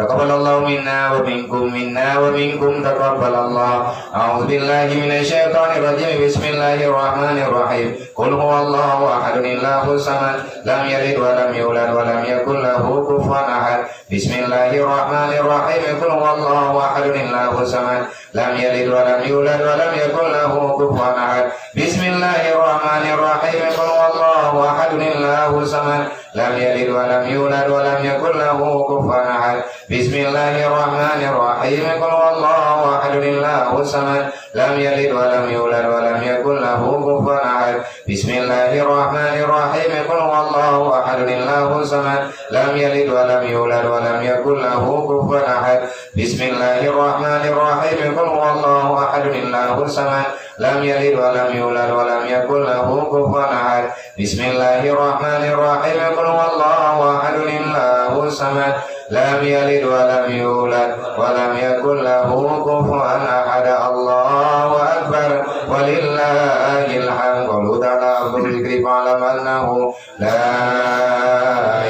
Taqabbalallahu minna wa minkum taqabbalallah. A'udzu billahi minasyaitonir rajim. Bismillahirrahmanirrahim. Qul huwallahu ahadun, Allahus samad, lam yalid wa lam yulad wa lam yakul lahu lahu kufuwan ahad. Bismillahirrahmanirrahim. Qul huwallahu ahad, Allahu samad, lam yalid wa lam yulad wa lam yakul lahu kufuwan ahad. Bismillahirrahmanirrahim. Qul huwallahu ahad, Allahu samad, lam yalid wa lam yulad wa lam yakul lahu kufuwan ahad. Bismillahirrahmanirrahim. Qul huwallahu ahad, Allahu samad, lam yalid wa lam yulad wa lam yakul lahu kufuwan ahad. Bismillahirrahmanirrahim. Qul huwallahu ahad, Allahu samad, lam yalid wa lam yulad wa lam yakul lahu kufuwan ahad. Bismillahirrahmanirrahim. Qul huwallahu ahad, Allahu samad, lam yalid wa lam yulad wa lam yakul lahu kufuwan ahad. Bismillahirrahmanirrahim. Qul huwallahu ahad, Allahu samad, lam yalid wa lam yulad wa lam yakul lahu kufuwan ahad. Allahu akbar walillahil hamd. Qul ta'ala Abdul Zikri fa'lam annahu la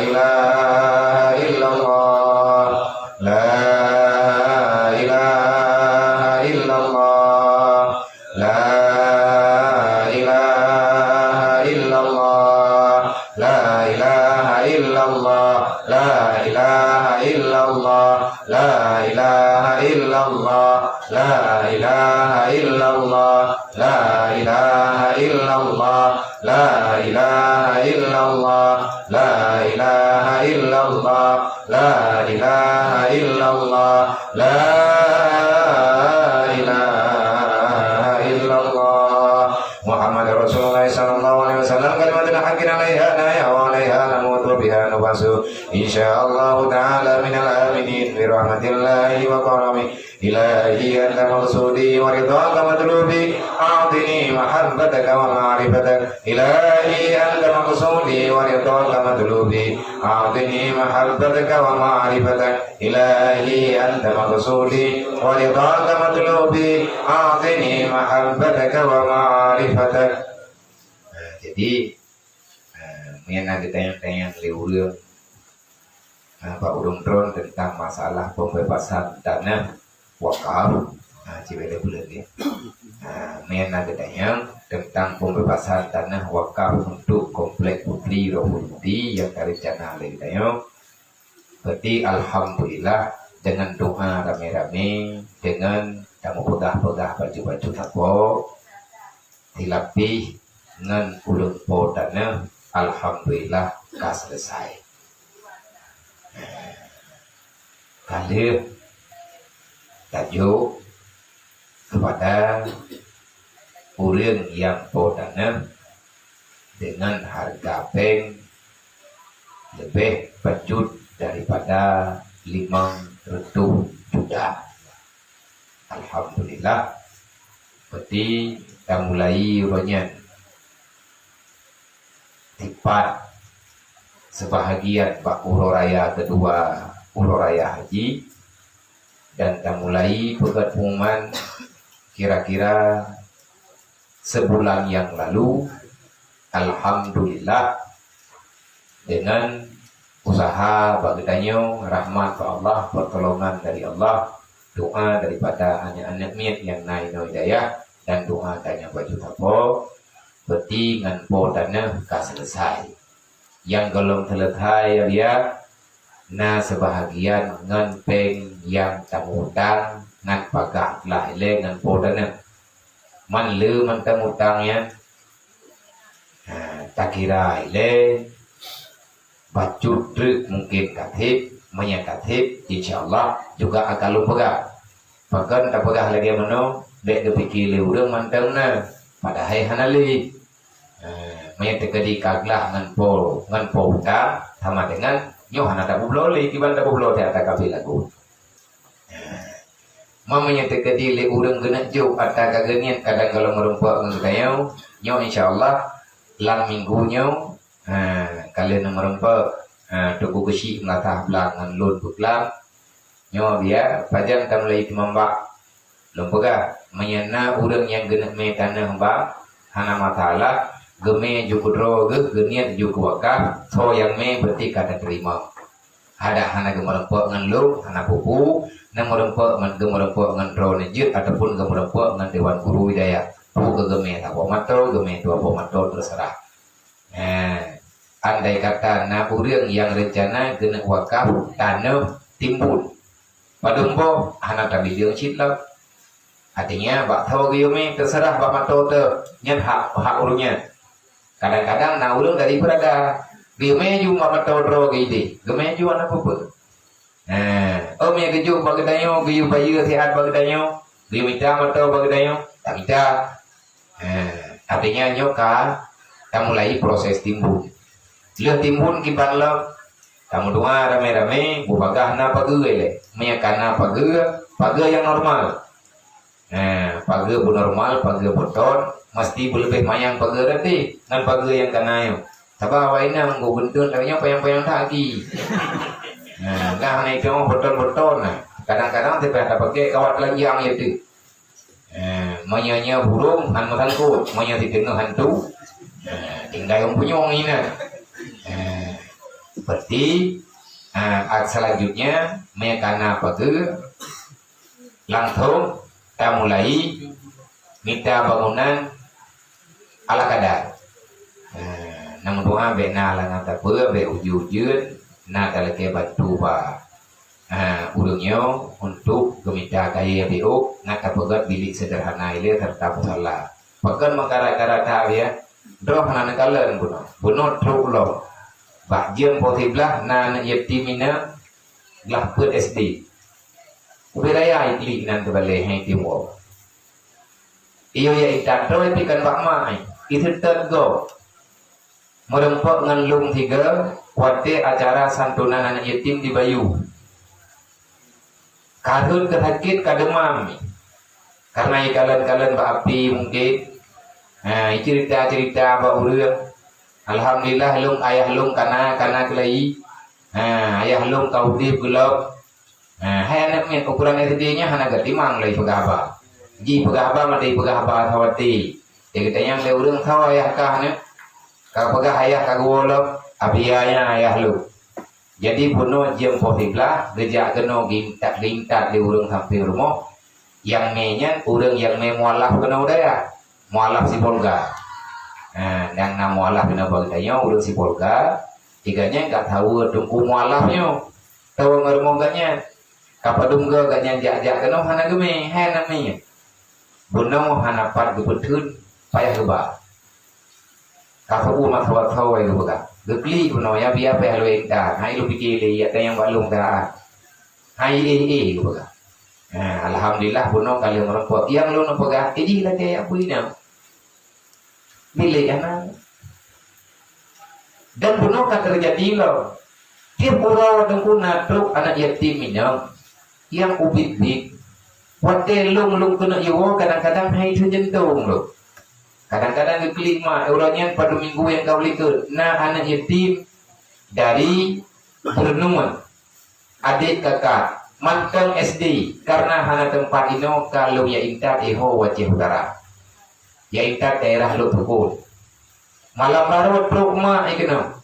ilaha illallah, la ilaha illallah, la ilaha illallah, la ilaha illallah, la ilaha illallah, la ilaha illallah, la ilaha illallah, la ilaha illallah, la ilaha illallah, la ilaha illallah, la ilaha illallah, la ilaha illallah. Muhammad Rasulullah sallallahu alaihi wasallam kalimatun haqqin 'alaiha nahya wa 'alaiha namutu biha nubasu insyaallah ta'ala minal aminin bi rahmatillahi wa karamihi. Ilahi anta maqsudi wa ridhaka matlubi a'tini mahabbataka wa ma'rifatak. Ilahi anta maqsudi wa ridhaka matlubi a'tini mahabbataka wa ma'rifatak. Ilahi anta maqsudi wa ridhaka matlubi a'tini mahabbataka wa ma'rifatak. Jadi mengenai ditanya-tanya liur Pak Urung Dron tentang masalah pembebasan tanah wakaf, cibele bulan ya. Mengenai ditanya tentang pembebasan tanah wakaf untuk komplek Putri Rohunti yang terencana oleh ditanya. Berarti alhamdulillah dengan doa rame-rame, dengan tamu pegah-pegah baju-baju tapo, dilapih dengan ulun po tanah, alhamdulillah dah selesai. Kali tajuk kepada orang yang po tanah dengan harga peng lebih pencut daripada 500 juta. Alhamdulillah. Berarti kita mulai urunnya tipat sebahagian Pak Uro Raya kedua, Uro Raya Haji, dan kita mulai pegat pengumuman kira-kira sebulan yang lalu. Alhamdulillah dengan usaha bagiannya rahmat Allah, pertolongan dari Allah, doa daripada anak-anak miat yang naik hidayah, dan doa tanya baju tapo, berarti ngan po tanah ka selesai. Yang belum selesai dia na sebahagian ngan peng yang tamu hutang ngan pagak lah ile ngan po tanah man le man tamu hutangnya tak kira ile bacut truk mungkin katib menyakatib insyaallah juga akan lu pegang bahkan tak pegang lagi mano dek depikir le urang mantang na pada hai hanali menyakatib kaglah ngan po hutang sama dengan nyoh hana tak bubloli kiban tak bublo tak ada kabil lagu mamanya tekadi le urang genak jo ata kagenian kadang kalau merempak ngan tayau nyoh insyaallah lang minggunya kalian merempak tuku besi melatah belangan lun buklam nyo dia pajang tam lai timambak lempega menyana urang yang genak me tanah mbak hana matala geme jukudro ge geniat juku wakaf so yang me berarti kada terima ada hana gemerempak ngan lu hana pupu na merempak ngan gemerempak ngan ro nejit ataupun gemerempak ngan dewan guru hidayah pu ke geme tapo matro geme tua po matro terserah andai kata na urang yang rencana kena wakaf tanah timbul padumbo hana tabi dia citlah artinya bak tahu giume terserah bak mato te nyen hak urungnya kadang-kadang na urang dari berada giume ju bak mato ro gide geme ju ana apa oh me geju bag dayo giu bayu sehat bag dayo giu mita mato bag dayo tak mita artinya nyoka kita mulai proses timbun lihat timbun kiban lo kamu doa rame-rame bubagah na pagi le meyakana pagi yang normal pagi bu normal pagi beton mesti lebih mayang pagi nanti nan pagi yang kanayo sabah waina nggo bentun tanya payang-payang lagi nah naik cuma beton-beton kadang-kadang tidak ada pakai kawat lanjang itu monyanya burung han matangkut monya ditengah hantu tinggal yang punya orang ini seperti selanjutnya mekana pagi langsung kita mulai minta bangunan ala kadar nang doa bena lang ta pur be ujud na talake batu ba urungnya untuk gemita kaya biuk ngata pegat bilik sederhana ile serta pusala pegan makara-kara ta ya droh na kalen buno truk lo bak jem potiblah na yatimina lah put SD ubiraya ikli nan kebale hai timwo iyo ya itato ikan bak mai itu tergo merempok ngan lung 3 wate acara santunan anak yatim di Bayu karun kehakit kademam karena ikalan-kalan ba api mungkin cerita-cerita ba urang alhamdulillah lung ayah lung kana kelai ayah lung kaudip gelap hai anak min ukuran SD-nya hana gatimang lai pegahaba ji pegahaba mati pegahaba thawati kita yang le urang thaw ayah kahnya ka pegah ayah kagolop abiyanya ayah lu jadi bunuh jem posiblah gejak kena gintak di urang sampai rumah yang menyan urang yang mualaf kena udaya mualaf si polga yang nama mualaf kena bagdanya urang si polga tiganya enggak tahu tungku mualafnya tahu ngermoganya kapadung ge ganya jak-jak kena hana geme hai namanya bunuh hana pat gebetun payah geba kafu matawat thawai lu baga gekli kuno ya biar pe halu ekta hai lu pikir le ya yang balung da hai lu baga alhamdulillah buno kali merempot yang lu no baga idi la ke aku ini milik anak dan buno kan terjadi lo tiap pulau dengkuna truk anak yatim minang yang ubit-bit wate lung kena yo kadang-kadang hai tu jentung lo kadang-kadang kelima euronya pada minggu yang kau lihat nah anak yatim dari perenungan adik kakak mantan SD karena hana tempat ino kalau ya intat eho wajah utara ya intat daerah lo tukul malam larut prokma ikena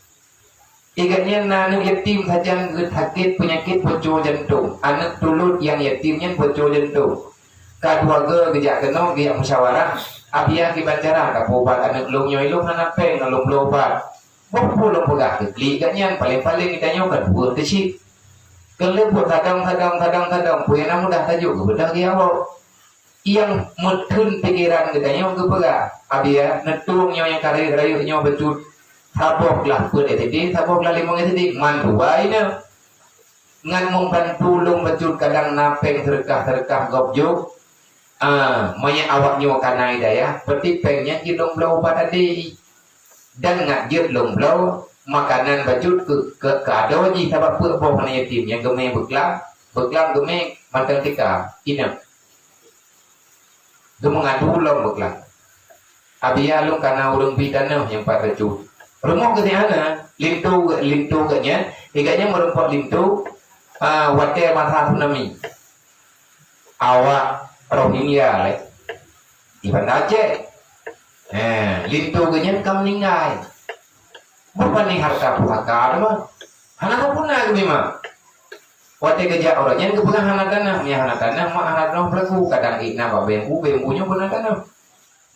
ikannya anak yatim saja sakit penyakit bocor jantung anak tulut yang yatimnya bocor jantung keluarga gejak kena dia musyawarah abia kibancara kapobat anak long nyoy long hanapeng long lobat bopo long pegah kekli kanyan paling-paling kita nyokan buat kecil kelebut kadang punya mudah tajuk kebedah dia awak yang metun pikiran kita nyoy kepegah abia netung nyoy yang karir rayu nyoy becut tabok lah pun etidi tabok lah limong etidi man buai na ngan mong tulung becut kadang napeng terkah gobjuk maya awak nyawa kanai daya peti pengnya jilong blau pada di dan ngajut long blau makanan bajut ke kado ji sabab pur boh na yatim yang geme beklam geme mantan tika ina geme ngadu long beklam abia long kana urung bidana yang pada cut rumah ke sana lintu kanya iganya merumpok lintu wate masa tsunami awak Rohingya lek iban Aceh lintu ganyan kam ningay bukan nih harta pusaka mah hana puna gini mah wate kerja orangnya kepegang hana tanah mah hana tanah pelaku kadang ina bembunya benar tanah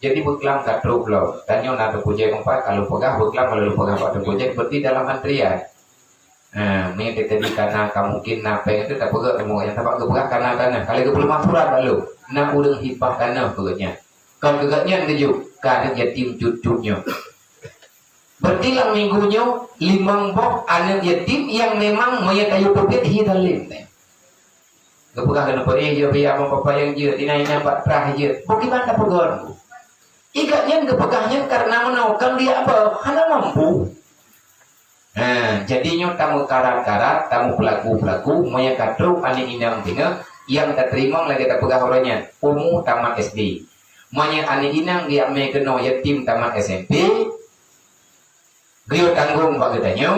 Jadi beklam katro belum. Tanya nak terpuja empat kalau pegah beklam kalau pegah pada terpuja berarti dalam antrian. Ni tadi karena kamu mungkin napeng itu tak pegah temu yang tapak kepegah karena tanah. Kalau ke belum aturan lalu nak udang hipah tanah pegahnya. Kalau pegahnya kejuk karena yatim cucunya. Berarti lang minggunya limang bok anak yatim yang memang menyatayu pepet hidalim. Kepegah kena perih je biar apa yang je tinai nampak terah je. Bagaimana pegah? Ikatnya kepegahnya karena menaukan dia apa? Hana mampu. Jadinya tamu karat-karat, tamu pelaku-pelaku, maya katru aning inang tinggal yang tak terima lagi tak pegah orangnya. Umu tamat SD. Maya aning inang dia me kena yatim tamat SMP. Grio tanggung bagi tanya,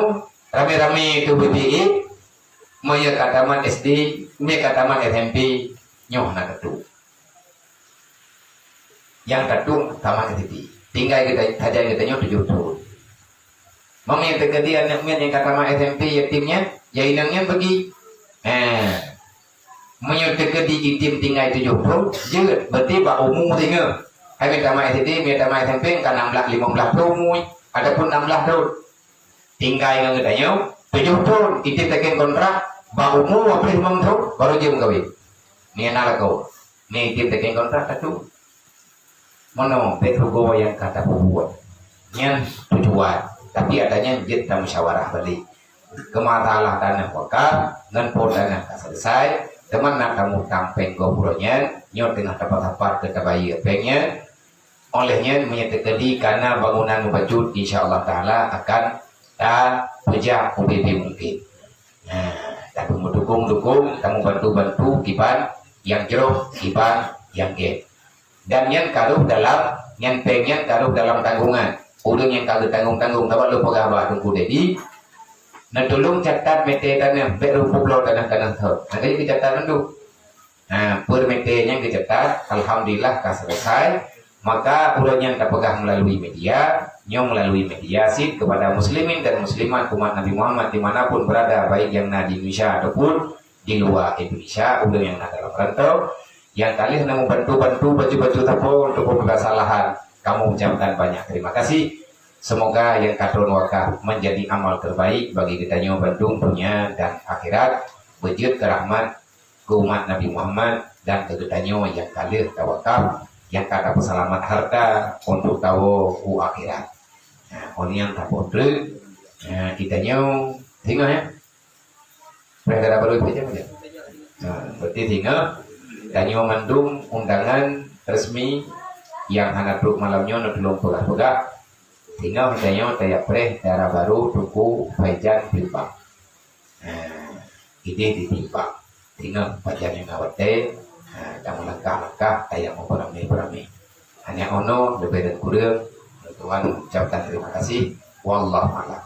rame-rame ke BPI. Maya kataman SD, me kataman SMP, nyoh nak katru. Yang kadung tamat SD. Tinggal kita saja kita nyoh 7 tahun. Mami yang terjadi anaknya yang kata mak SMP yatimnya, ya inangnya pergi. Menyuruh terjadi yatim tinggal 7 tahun, je berarti bak umum tinggal. Hai minta mak SD, minta mak SMP kan 16, 15 tahun mui, adapun 16 tahun. Tinggal yang katanya 7 tahun, yatim tekan kontrak, bak umum apa 5 tahun baru dia mengkawin. Ni anak kau, ni yatim tekan kontrak satu. Mana betul yang kata buat, yang tujuan, tapi adanya kita musyawarah balik. Kematalah tanah wakaf, nganpur tanah selesai. Teman nak kamu tampeng goburonya, nyot tengah tapat-tapat ke tabayi pengnya. Olehnya menyatakan karena bangunan wajud, insyaallah taala akan tak pejah UBB mungkin. Tapi mau dukung, kamu bantu kiban yang jeruk, kiban yang get. Dan yang karuh dalam yang pengen karuh dalam tanggungan udang yang karuh tanggung tabat lu pegawai tunggu dedi nak tolong catat mete tanah beru pulau tanah thau nanti dicatat dulu per metenya dicatat alhamdulillah dah selesai maka udang yang terpegang melalui media melalui mediasi kepada muslimin dan muslimat umat Nabi Muhammad dimanapun berada baik yang ada di Indonesia ataupun di luar Indonesia udang yang ada dalam rantau yang kalian mau bantu baju-baju tapo untuk kesalahan kamu ucapkan banyak terima kasih semoga yang kadron wakaf menjadi amal terbaik bagi kita nyoba Bandung punya dan akhirat wujud kerahmat ke umat Nabi Muhammad dan ke kita yang kalian tawakal yang kata peselamat harta untuk tahu akhirat orang yang tak bodoh kita nyoba tinggal ya berada baru aja berarti tinggal Danyo mandung undangan resmi yang anak truk malamnya nak belum pegah-pegah tinggal danyo tayak preh darah baru tuku fajan timbang ide ditimbang tinggal fajan yang ngawate dan langkah-langkah tayak mau perami hanya ono lebih dan kurang Tuhan ucapkan terima kasih wallahu a'lam.